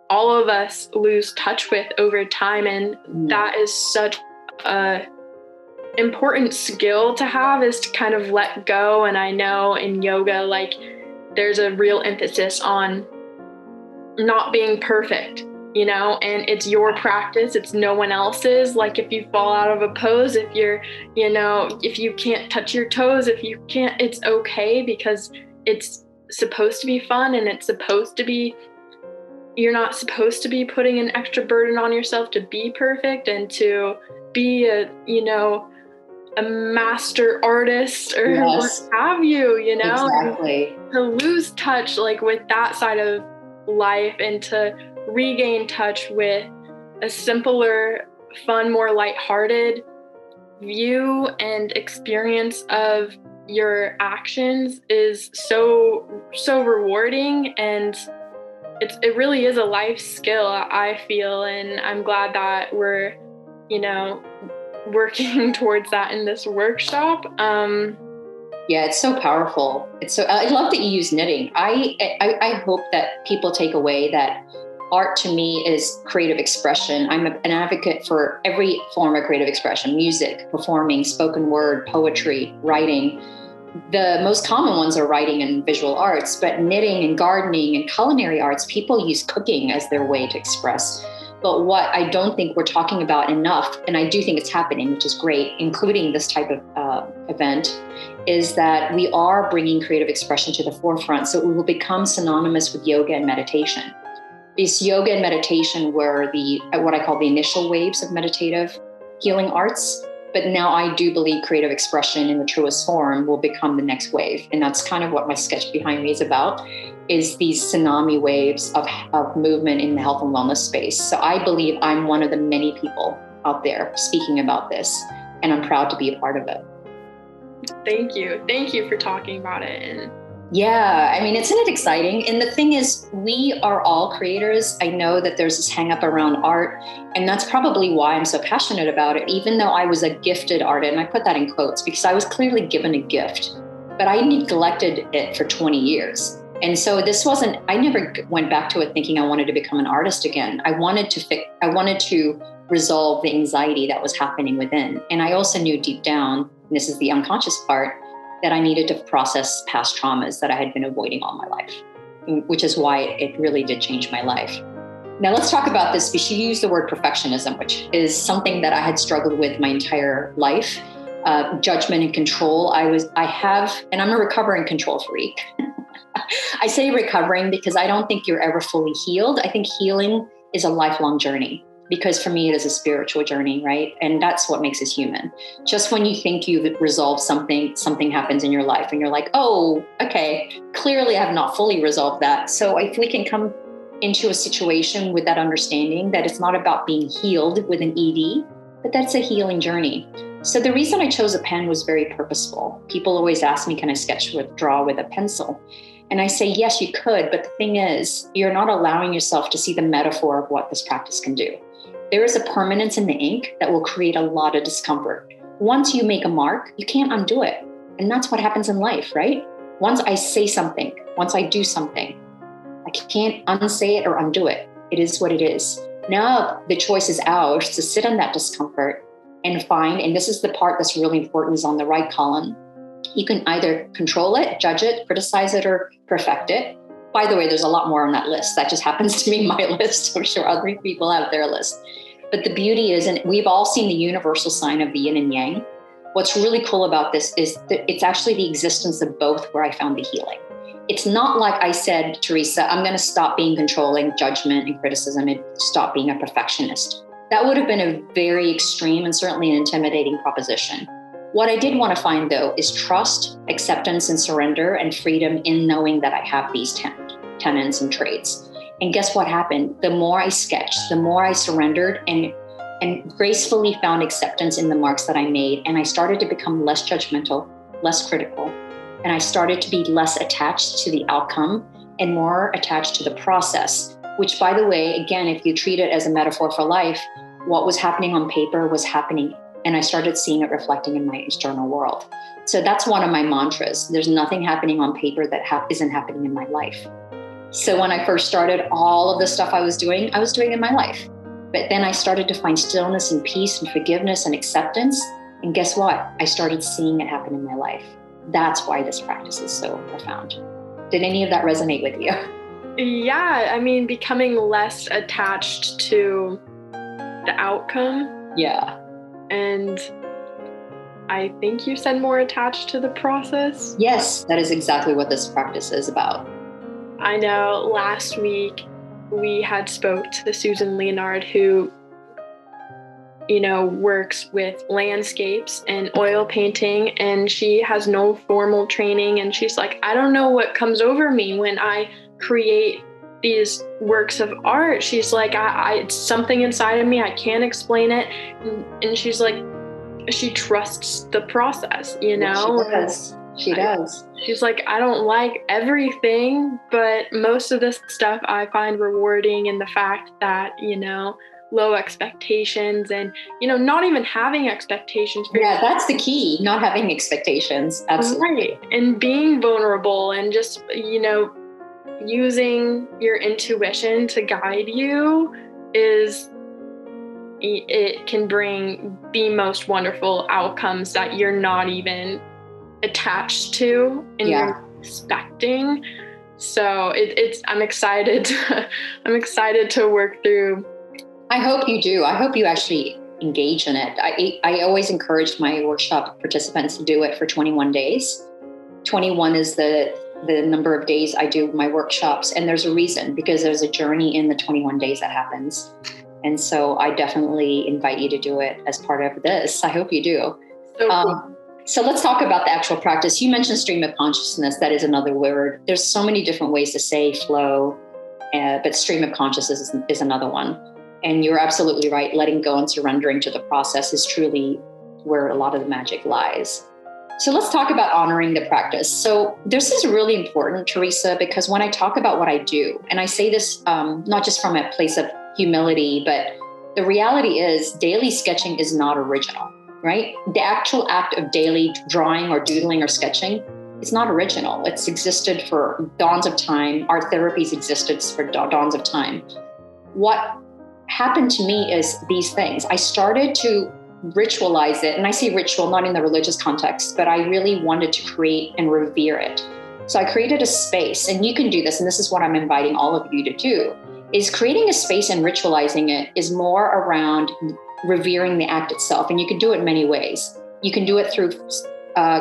all of us lose touch with over time. And that is such a important skill to have, is to kind of let go. And I know in yoga, there's a real emphasis on not being perfect, and it's your practice. It's no one else's. Like if you fall out of a pose, if you can't touch your toes, it's okay, because it's supposed to be fun, and you're not supposed to be putting an extra burden on yourself to be perfect and to be a master artist or Yes. what have you, Exactly. And to lose touch with that side of life and to regain touch with a simpler, fun, more lighthearted view and experience of your actions is so rewarding, and it really is a life skill, I feel, and I'm glad that we're working towards that in this workshop. Yeah, it's so powerful. I love that you use knitting. I hope that people take away that art to me is creative expression. I'm an advocate for every form of creative expression: music, performing, spoken word, poetry, writing. The most common ones are writing and visual arts, but knitting and gardening and culinary arts, people use cooking as their way to express. But what I don't think we're talking about enough, and I do think it's happening, which is great, including this type of event, is that we are bringing creative expression to the forefront. So it will become synonymous with yoga and meditation. This yoga and meditation were what I call the initial waves of meditative healing arts. But now I do believe creative expression in the truest form will become the next wave. And that's kind of what my sketch behind me is about, is these tsunami waves of movement in the health and wellness space. So I believe I'm one of the many people out there speaking about this, and I'm proud to be a part of it. Thank you. Thank you for talking about it. And yeah, I mean, isn't it exciting? And the thing is, we are all creators. I know that there's this hang up around art, and that's probably why I'm so passionate about it, even though I was a gifted artist, and I put that in quotes because I was clearly given a gift, but I neglected it for 20 years. And so I never went back to it thinking I wanted to become an artist again. I wanted to resolve the anxiety that was happening within. And I also knew deep down, and this is the unconscious part, that I needed to process past traumas that I had been avoiding all my life, which is why it really did change my life. Now let's talk about this, because you used the word perfectionism, which is something that I had struggled with my entire life. Judgment and control. And I'm a recovering control freak. I say recovering because I don't think you're ever fully healed. I think healing is a lifelong journey, because for me, it is a spiritual journey, right? And that's what makes us human. Just when you think you've resolved something happens in your life and you're like, oh, okay, clearly I have not fully resolved that. So if we can come into a situation with that understanding that it's not about being healed with an ED, but that's a healing journey. So the reason I chose a pen was very purposeful. People always ask me, can I draw with a pencil? And I say, yes, you could. But the thing is, you're not allowing yourself to see the metaphor of what this practice can do. There is a permanence in the ink that will create a lot of discomfort. Once you make a mark, you can't undo it. And that's what happens in life, right? Once I say something, once I do something, I can't unsay it or undo it. It is what it is. Now the choice is ours to sit in that discomfort and find, and this is the part that's really important, is on the right column. You can either control it, judge it, criticize it, or perfect it. By the way, there's a lot more on that list. That just happens to be my list. I'm sure other people have their list. But the beauty is, and we've all seen the universal sign of the yin and yang. What's really cool about this is that it's actually the existence of both where I found the healing. It's not like I said, Teresa, I'm going to stop being controlling, judgment, and criticism and stop being a perfectionist. That would have been a very extreme and certainly an intimidating proposition. What I did want to find, though, is trust, acceptance, and surrender, and freedom in knowing that I have these tenets and traits. And guess what happened? The more I sketched, the more I surrendered and gracefully found acceptance in the marks that I made. And I started to become less judgmental, less critical. And I started to be less attached to the outcome and more attached to the process, which, by the way, again, if you treat it as a metaphor for life, what was happening on paper was happening. And I started seeing it reflecting in my external world. So that's one of my mantras. There's nothing happening on paper that isn't happening in my life. So when I first started, all of the stuff I was doing in my life. But then I started to find stillness and peace and forgiveness and acceptance. And guess what? I started seeing it happen in my life. That's why this practice is so profound. Did any of that resonate with you? Yeah, I mean, becoming less attached to the outcome. Yeah. And I think you said more attached to the process. Yes, that is exactly what this practice is about. I know last week we had spoke to Susan Leonard, who, works with landscapes and oil painting, and she has no formal training. And she's like, I don't know what comes over me when I create these works of art. She's like, it's something inside of me. I can't explain it. And she's like, she trusts the process, She does. She does. She's like, I don't like everything, but most of this stuff I find rewarding in the fact that, low expectations and, not even having expectations. Yeah, that's the key, not having expectations. Absolutely. Right. And being vulnerable and just, using your intuition to guide you it can bring the most wonderful outcomes that you're not even attached to and you're expecting. So I'm excited. I'm excited to work through. I hope you do. I hope you actually engage in it. I always encourage my workshop participants to do it for 21 days. 21 is the number of days I do my workshops. And there's a reason, because there's a journey in the 21 days that happens. And so I definitely invite you to do it as part of this. I hope you do. So let's talk about the actual practice. You mentioned stream of consciousness. That is another word. There's so many different ways to say flow, but stream of consciousness is another one. And you're absolutely right. Letting go and surrendering to the process is truly where a lot of the magic lies. So let's talk about honoring the practice. So this is really important, Teresa, because when I talk about what I do, and I say this not just from a place of humility, but the reality is daily sketching is not original, right? The actual act of daily drawing or doodling or sketching is not original. It's existed for dawns of time. Art therapies existed for dawns of time. What happened to me is these things. I started to ritualize it. And I say ritual, not in the religious context, but I really wanted to create and revere it. So I created a space, and you can do this. And this is what I'm inviting all of you to do, is creating a space and ritualizing it is more around revering the act itself. And you can do it many ways. You can do it through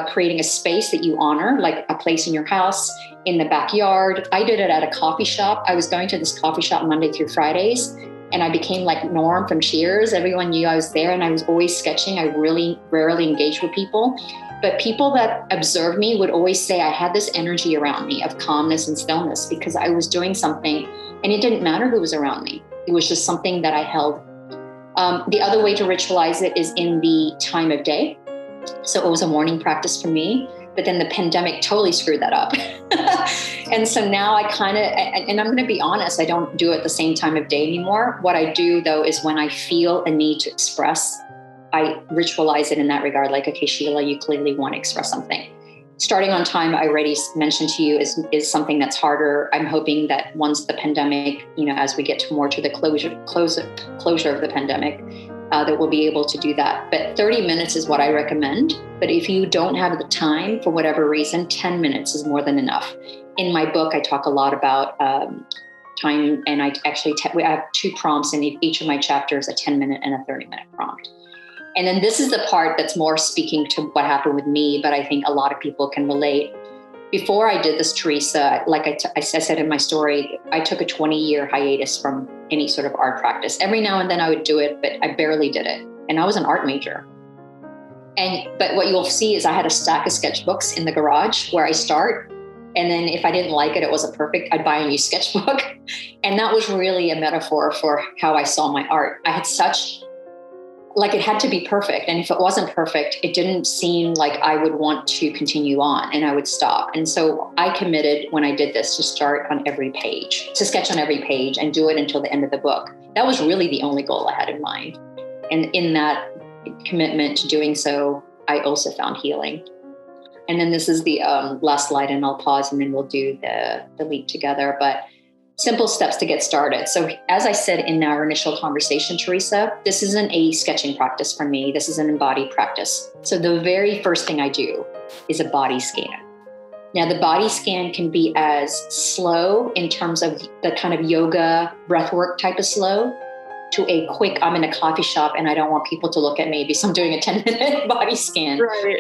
creating a space that you honor, like a place in your house, in the backyard. I did it at a coffee shop. I was going to this coffee shop Monday through Fridays, and I became like Norm from Cheers. Everyone knew I was there, and I was always sketching. I really rarely engaged with people, but people that observed me would always say I had this energy around me of calmness and stillness because I was doing something, and it didn't matter who was around me. It was just something that I held. The other way to ritualize it is in the time of day. So it was a morning practice for me, but then the pandemic totally screwed that up. And so now I and I'm going to be honest, I don't do it the same time of day anymore. What I do though is when I feel a need to express, I ritualize it in that regard. Like, okay, Sheila, you clearly want to express something. Starting on time, I already mentioned to you, is something that's harder. I'm hoping that once the pandemic, as we get more to the closure of the pandemic, that we'll be able to do that. But 30 minutes is what I recommend. But if you don't have the time for whatever reason, 10 minutes is more than enough. In my book, I talk a lot about time, and I have 2 prompts in each of my chapters, a 10-minute and a 30-minute prompt. And then this is the part that's more speaking to what happened with me, but I think a lot of people can relate. Before I did this, Teresa, like I said in my story, I took a 20-year hiatus from any sort of art practice. Every now and then I would do it, but I barely did it. And I was an art major. But what you'll see is I had a stack of sketchbooks in the garage where I start. And then if I didn't like it, it wasn't perfect, I'd buy a new sketchbook. And that was really a metaphor for how I saw my art. I had it had to be perfect. And if it wasn't perfect, it didn't seem like I would want to continue on, and I would stop. And so I committed when I did this to sketch on every page and do it until the end of the book. That was really the only goal I had in mind. And in that commitment to doing so, I also found healing. And then this is the last slide, and I'll pause and then we'll do the leap together. But simple steps to get started. So as I said in our initial conversation, Teresa, this isn't a sketching practice for me. This is an embodied practice. So the very first thing I do is a body scan. Now, the body scan can be as slow in terms of the kind of yoga breathwork type of slow to a quick, I'm in a coffee shop and I don't want people to look at me because I'm doing a 10-minute body scan. Right.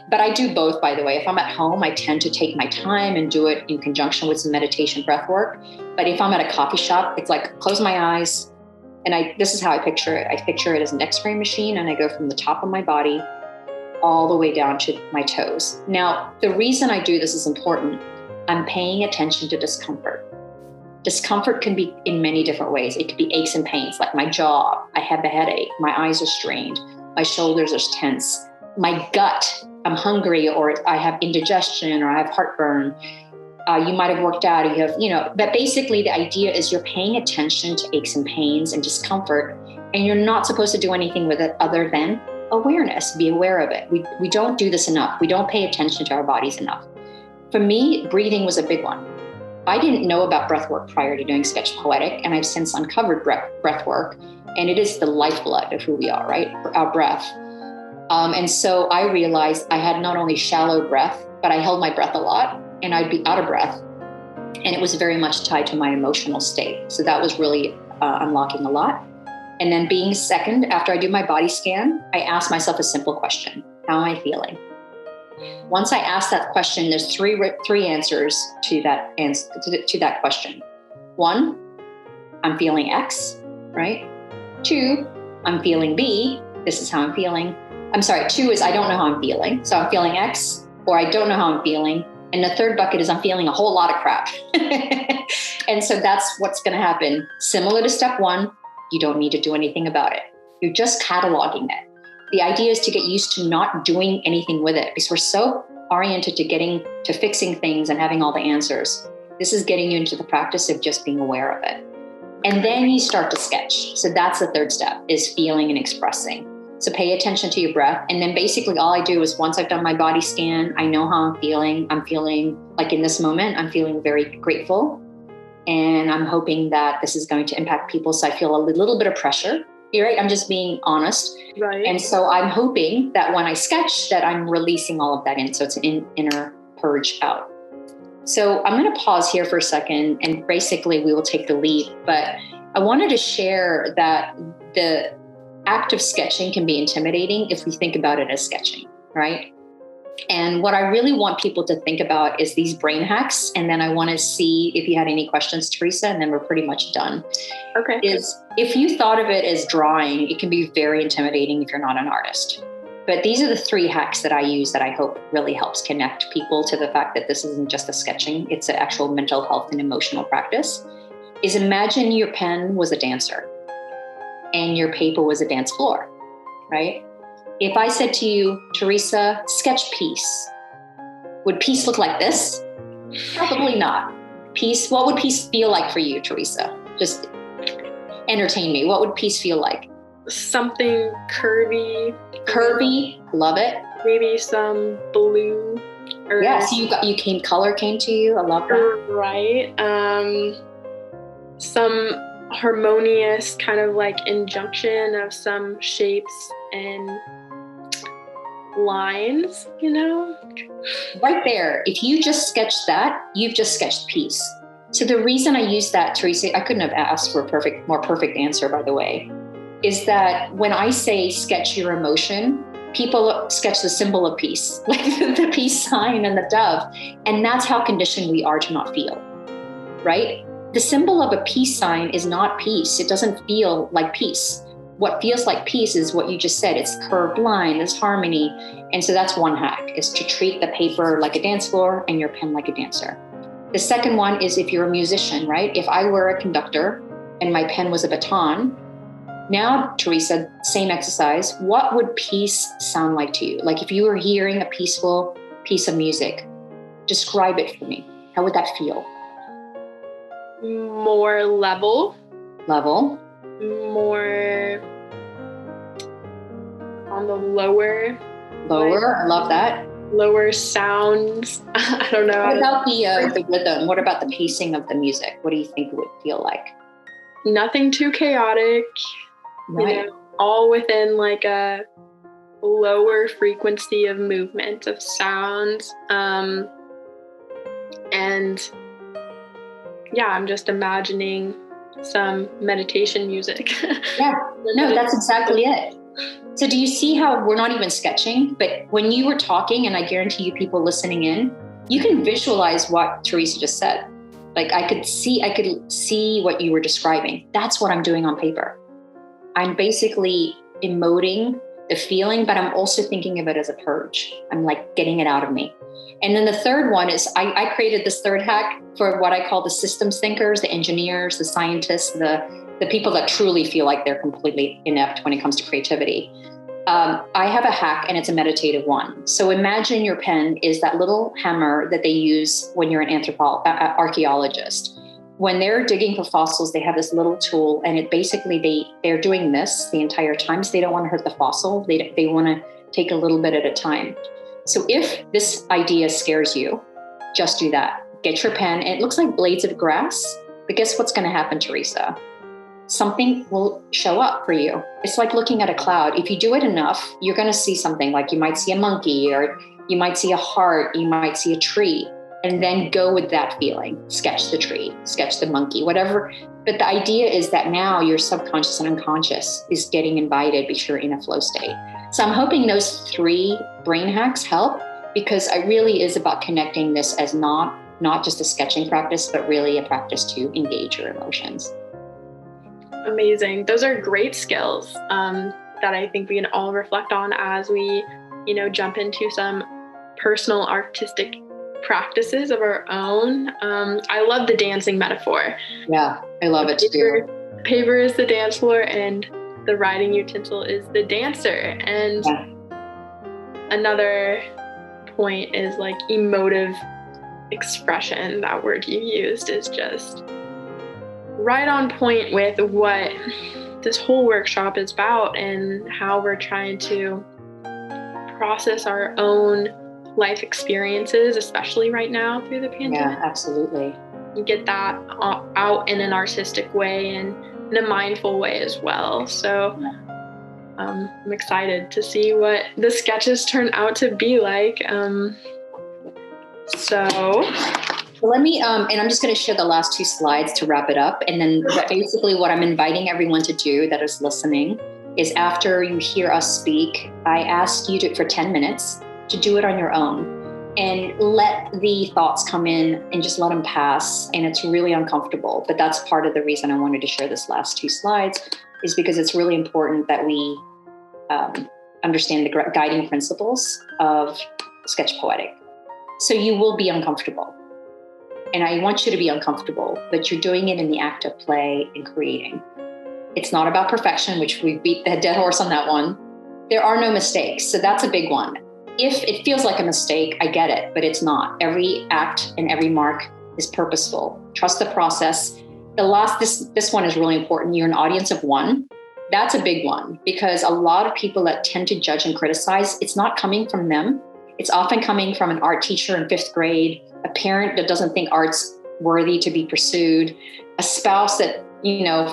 But I do both, by the way. If I'm at home, I tend to take my time and do it in conjunction with some meditation breathwork. But if I'm at a coffee shop, it's like close my eyes. And this is how I picture it. I picture it as an X-ray machine, and I go from the top of my body all the way down to my toes. Now, the reason I do this is important. I'm paying attention to discomfort. Discomfort can be in many different ways. It could be aches and pains, like my jaw. I have a headache. My eyes are strained. My shoulders are tense. My gut, I'm hungry, or I have indigestion, or I have heartburn. You might have worked out, but basically the idea is you're paying attention to aches and pains and discomfort, and you're not supposed to do anything with it other than awareness, be aware of it. We don't do this enough. We don't pay attention to our bodies enough. For me, breathing was a big one. I didn't know about breath work prior to doing Sketch Poetic, and I've since uncovered breath work, and it is the lifeblood of who we are, right? Our breath. And so I realized I had not only shallow breath, but I held my breath a lot, and I'd be out of breath. And it was very much tied to my emotional state. So that was really unlocking a lot. And then being second, after I do my body scan, I ask myself a simple question. How am I feeling? Once I ask that question, there's three answers to that question. 1, I'm feeling X, right? 2, I'm feeling B. This is how I'm feeling. I'm sorry, 2 is I don't know how I'm feeling. So I'm feeling X, or I don't know how I'm feeling. And the third bucket is I'm feeling a whole lot of crap. And so that's what's going to happen. Similar to step 1, you don't need to do anything about it. You're just cataloging it. The idea is to get used to not doing anything with it, because we're so oriented to getting to fixing things and having all the answers. This is getting you into the practice of just being aware of it. And then you start to sketch. So that's the third step, is feeling and expressing. So pay attention to your breath. And then basically all I do is once I've done my body scan, I know how I'm feeling. I'm feeling like in this moment, I'm feeling very grateful. And I'm hoping that this is going to impact people. So I feel a little bit of pressure. You're right. I'm just being honest. Right. And so I'm hoping that when I sketch that I'm releasing all of that in. So it's an inner purge out. So I'm going to pause here for a second, and basically we will take the lead. But I wanted to share that the act of sketching can be intimidating if we think about it as sketching, right? And what I really want people to think about is these brain hacks. And then I want to see if you had any questions, Teresa, and then we're pretty much done. Okay. Is if you thought of it as drawing, it can be very intimidating if you're not an artist. But these are the 3 hacks that I use that I hope really helps connect people to the fact that this isn't just a sketching, it's an actual mental health and emotional practice. Is imagine your pen was a dancer and your paper was a dance floor, right? If I said to you, Teresa, sketch peace, would peace look like this? Probably not. Peace, what would peace feel like for you, Teresa? Just entertain me. What would peace feel like? Something curvy. Curvy, love it. Maybe some blue. Or Yes, color came to you. I love that. Right. Some harmonious kind of like injunction of some shapes and lines, Right there. If you just sketched that, you've just sketched peace. So the reason I use that, Teresa, I couldn't have asked for a more perfect answer, by the way, is that when I say sketch your emotion, people sketch the symbol of peace, like the peace sign and the dove. And that's how conditioned we are to not feel, right? The symbol of a peace sign is not peace. It doesn't feel like peace. What feels like peace is what you just said. It's curved line, there's harmony. And so that's one hack, is to treat the paper like a dance floor and your pen like a dancer. The second one is if you're a musician, right? If I were a conductor and my pen was a baton, now, Teresa, same exercise. What would peace sound like to you? Like if you were hearing a peaceful piece of music, describe it for me. How would that feel? More level. Level. More on the lower. Lower, I love that. Lower sounds. I don't know. What about the rhythm? What about the pacing of the music? What do you think it would feel like? Nothing too chaotic. Right. All within like a lower frequency of movement, of sounds. And yeah, I'm just imagining some meditation music. Yeah, no, that's exactly it. So do you see how we're not even sketching, but when you were talking, and I guarantee you people listening in, you can visualize what Teresa just said. Like I could see what you were describing. That's what I'm doing on paper. I'm basically emoting the feeling, but I'm also thinking of it as a purge. I'm like getting it out of me. And then the third one is I created this third hack for what I call the systems thinkers, the engineers, the scientists, the people that truly feel like they're completely inept when it comes to creativity. I have a hack, and it's a meditative one. So imagine your pen is that little hammer that they use when you're an archaeologist. When they're digging for fossils, they have this little tool, and it basically they're doing this the entire time. So they don't want to hurt the fossil. They want to take a little bit at a time. So if this idea scares you, just do that. Get your pen, and it looks like blades of grass. But guess what's going to happen, Teresa? Something will show up for you. It's like looking at a cloud. If you do it enough, you're going to see something. Like you might see a monkey, or you might see a heart, you might see a tree, and then go with that feeling. Sketch the tree, sketch the monkey, whatever. But the idea is that now your subconscious and unconscious is getting invited because you're in a flow state. So I'm hoping those 3 brain hacks help, because it really is about connecting this as not just a sketching practice, but really a practice to engage your emotions. Amazing. Those are great skills that I think we can all reflect on as we, jump into some personal artistic practices of our own. I love the dancing metaphor. Yeah, I love it too. Paper is the dance floor, and the writing utensil is the dancer. And another point is like emotive expression. That word you used is just right on point with what this whole workshop is about, and how we're trying to process our own life experiences, especially right now through the pandemic. Yeah, absolutely. And get that out in an artistic way and in a mindful way as well. So I'm excited to see what the sketches turn out to be like. Let me, and I'm just going to share the last 2 slides to wrap it up. And then basically what I'm inviting everyone to do that is listening is, after you hear us speak, I ask you for 10 minutes to do it on your own and let the thoughts come in and just let them pass. And it's really uncomfortable, but that's part of the reason I wanted to share this last 2 slides, is because it's really important that we understand the guiding principles of sketch poetic. So you will be uncomfortable. And I want you to be uncomfortable, but you're doing it in the act of play and creating. It's not about perfection, which we beat the dead horse on that one. There are no mistakes. So that's a big one. If it feels like a mistake, I get it, but it's not. Every act and every mark is purposeful. Trust the process. This one is really important. You're an audience of 1. That's a big one, because a lot of people that tend to judge and criticize, it's not coming from them. It's often coming from an art teacher in 5th grade, a parent that doesn't think art's worthy to be pursued, a spouse that,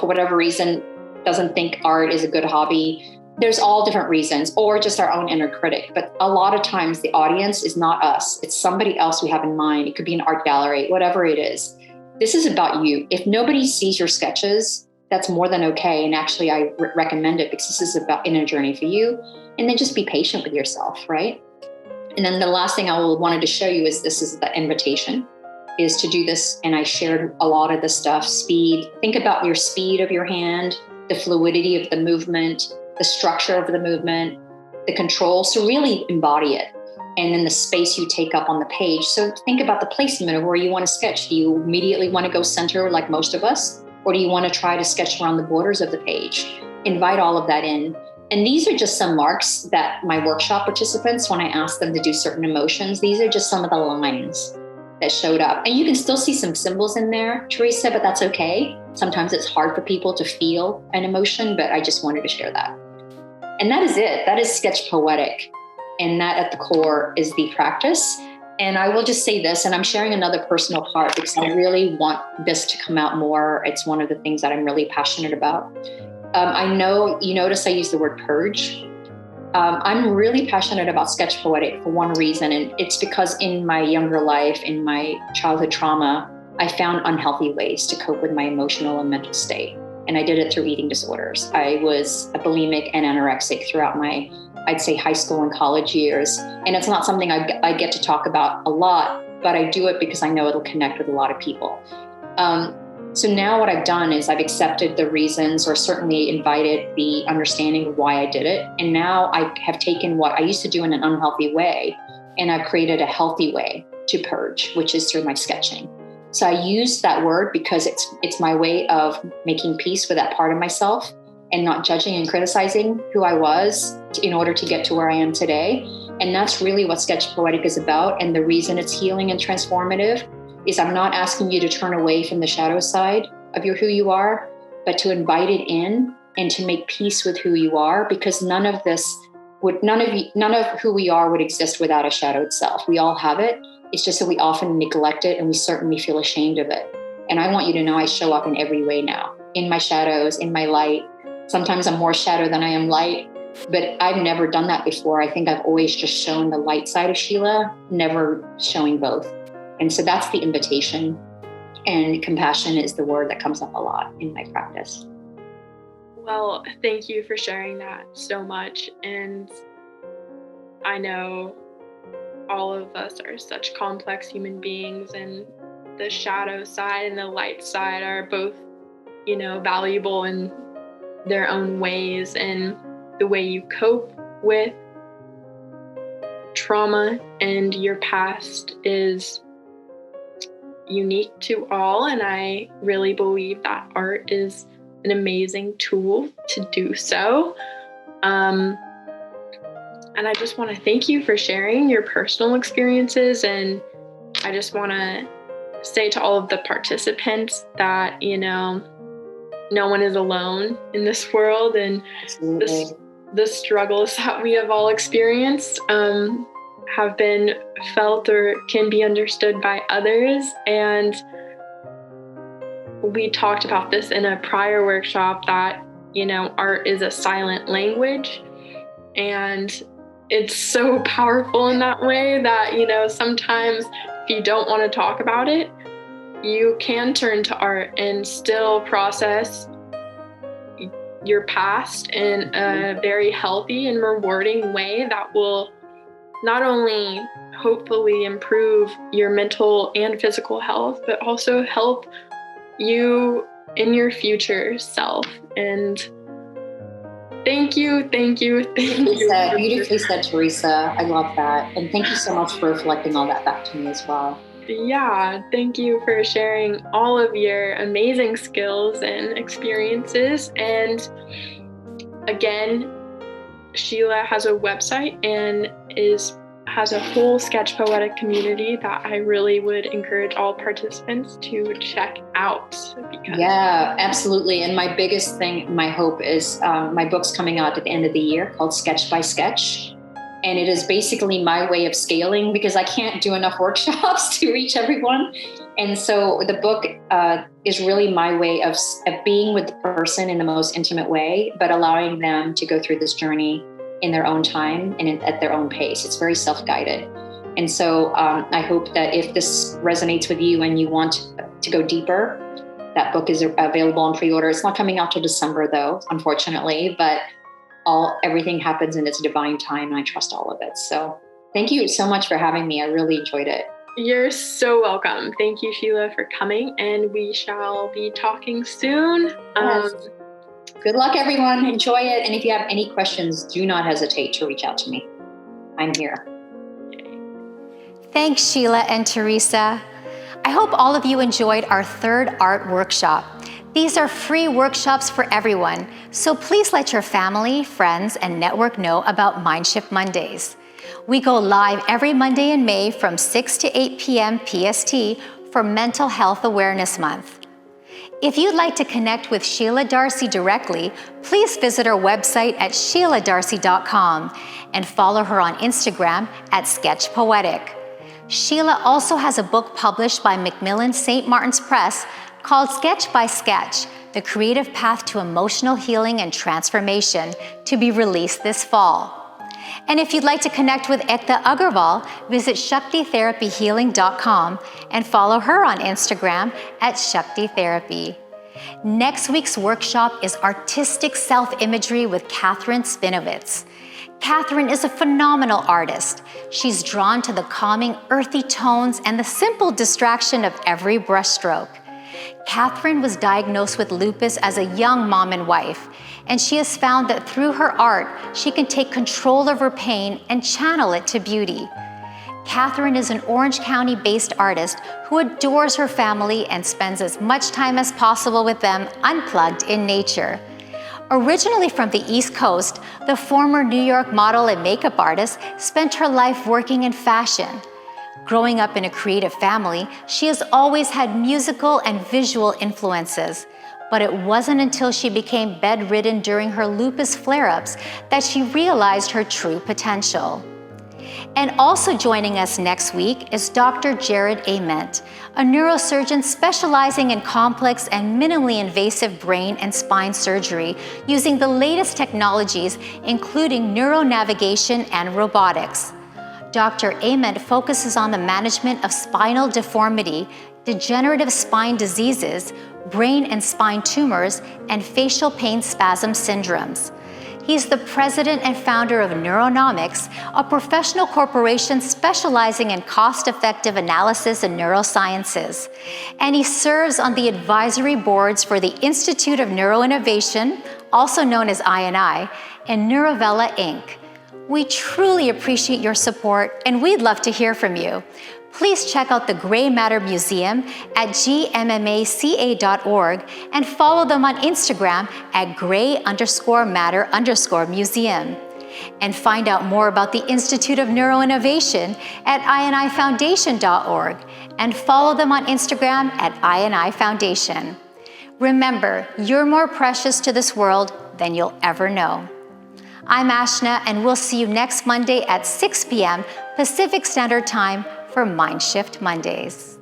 for whatever reason, doesn't think art is a good hobby. There's all different reasons, or just our own inner critic. But a lot of times the audience is not us. It's somebody else we have in mind. It could be an art gallery, whatever it is. This is about you. If nobody sees your sketches, that's more than okay. And actually, I recommend it, because this is about inner journey for you. And then just be patient with yourself, right? And then the last thing I wanted to show you is this is the invitation, is to do this. And I shared a lot of the stuff. Speed. Think about your speed of your hand, the fluidity of the movement, the structure of the movement, the control. So really embody it. And then the space you take up on the page. So think about the placement of where you want to sketch. Do you immediately want to go center like most of us? Or do you want to try to sketch around the borders of the page? Invite all of that in. And these are just some marks that my workshop participants, when I ask them to do certain emotions, these are just some of the lines that showed up. And you can still see some symbols in there, Teresa, but that's okay. Sometimes it's hard for people to feel an emotion, but I just wanted to share that. And that is it. That is sketch poetic. And that at the core is the practice. And I will just say this, and I'm sharing another personal part because I really want this to come out more. It's one of the things that I'm really passionate about. I know you notice I use the word purge. I'm really passionate about Sketch Poetic for one reason, and it's because in my younger life, in my childhood trauma, I found unhealthy ways to cope with my emotional and mental state. And I did it through eating disorders. I was a bulimic and anorexic throughout my, I'd say, high school and college years. And it's not something I get to talk about a lot, but I do it because I know it'll connect with a lot of people. So now what I've done is I've accepted the reasons, or certainly invited the understanding of why I did it. And now I have taken what I used to do in an unhealthy way, and I've created a healthy way to purge, which is through my sketching. So I use that word because it's my way of making peace with that part of myself and not judging and criticizing who I was in order to get to where I am today. And that's really what Sketch Poetic is about. And the reason it's healing and transformative is I'm not asking you to turn away from the shadow side of who you are, but to invite it in and to make peace with who you are, because none of who we are would exist without a shadowed self. We all have it. It's just that we often neglect it, and we certainly feel ashamed of it. And I want you to know I show up in every way now, in my shadows, in my light. Sometimes I'm more shadow than I am light, but I've never done that before. I think I've always just shown the light side of Sheila, never showing both. And so that's the invitation. And compassion is the word that comes up a lot in my practice. Well, thank you for sharing that so much. And I know all of us are such complex human beings, and the shadow side and the light side are both, valuable in their own ways. And the way you cope with trauma and your past is unique to all. And I really believe that art is an amazing tool to do so. And I just want to thank you for sharing your personal experiences. And I just want to say to all of the participants that, no one is alone in this world. And the struggles that we have all experienced have been felt or can be understood by others. And we talked about this in a prior workshop that, art is a silent language. And it's so powerful in that way that, sometimes if you don't want to talk about it, you can turn to art and still process your past in a very healthy and rewarding way that will not only hopefully improve your mental and physical health, but also help you in your future self. And thank you. Beautifully said, Teresa. I love that. And thank you so much for reflecting all that back to me as well. Yeah, thank you for sharing all of your amazing skills and experiences. And again, Sheila has a website and has a whole Sketch Poetic community that I really would encourage all participants to check out. Yeah, absolutely. And my biggest thing, my hope is my book's coming out at the end of the year called Sketch by Sketch. And it is basically my way of scaling because I can't do enough workshops to reach everyone. And so the book is really my way of being with the person in the most intimate way, but allowing them to go through this journey in their own time and at their own pace. It's very self-guided. And so I hope that if this resonates with you and you want to go deeper, that book is available on pre-order. It's not coming out till December though, unfortunately, but everything happens in its divine time, and I trust all of it. So thank you so much for having me. I really enjoyed it. You're so welcome. Thank you, Sheila, for coming, and we shall be talking soon. Yes. Good luck, everyone. Enjoy it. And if you have any questions, do not hesitate to reach out to me. I'm here. Thanks, Sheila and Teresa. I hope all of you enjoyed our third art workshop. These are free workshops for everyone, so please let your family, friends, and network know about Mindshift Mondays. We go live every Monday in May from 6 to 8 p.m. PST for Mental Health Awareness Month. If you'd like to connect with Sheila Darcy directly, please visit our website at sheiladarcy.com and follow her on Instagram at Sketch Poetic. Sheila also has a book published by Macmillan St. Martin's Press called Sketch by Sketch, The Creative Path to Emotional Healing and Transformation, to be released this fall. And if you'd like to connect with Ekta Agarwal, visit ShaktiTherapyHealing.com and follow her on Instagram at Shakti Therapy. Next week's workshop is Artistic Self-Imagery with Catherine Spinovitz. Catherine is a phenomenal artist. She's drawn to the calming, earthy tones and the simple distraction of every brushstroke. Catherine was diagnosed with lupus as a young mom and wife, and she has found that through her art, she can take control of her pain and channel it to beauty. Catherine is an Orange County-based artist who adores her family and spends as much time as possible with them unplugged in nature. Originally from the East Coast, the former New York model and makeup artist spent her life working in fashion. Growing up in a creative family, she has always had musical and visual influences. But it wasn't until she became bedridden during her lupus flare-ups that she realized her true potential. And also joining us next week is Dr. Jared Ament, a neurosurgeon specializing in complex and minimally invasive brain and spine surgery using the latest technologies, including neuronavigation and robotics. Dr. Ament focuses on the management of spinal deformity, degenerative spine diseases, brain and spine tumors, and facial pain spasm syndromes. He's the president and founder of Neuronomics, a professional corporation specializing in cost-effective analysis and neurosciences. And he serves on the advisory boards for the Institute of Neuroinnovation, also known as I&I, and Neurovella Inc. We truly appreciate your support, and we'd love to hear from you. Please check out the Gray Matter Museum at gmmaca.org and follow them on Instagram at gray_matter_museum. And find out more about the Institute of Neuroinnovation at inifoundation.org and follow them on Instagram at inifoundation. Remember, you're more precious to this world than you'll ever know. I'm Aashna, and we'll see you next Monday at 6 p.m. Pacific Standard Time for Mindshift Mondays.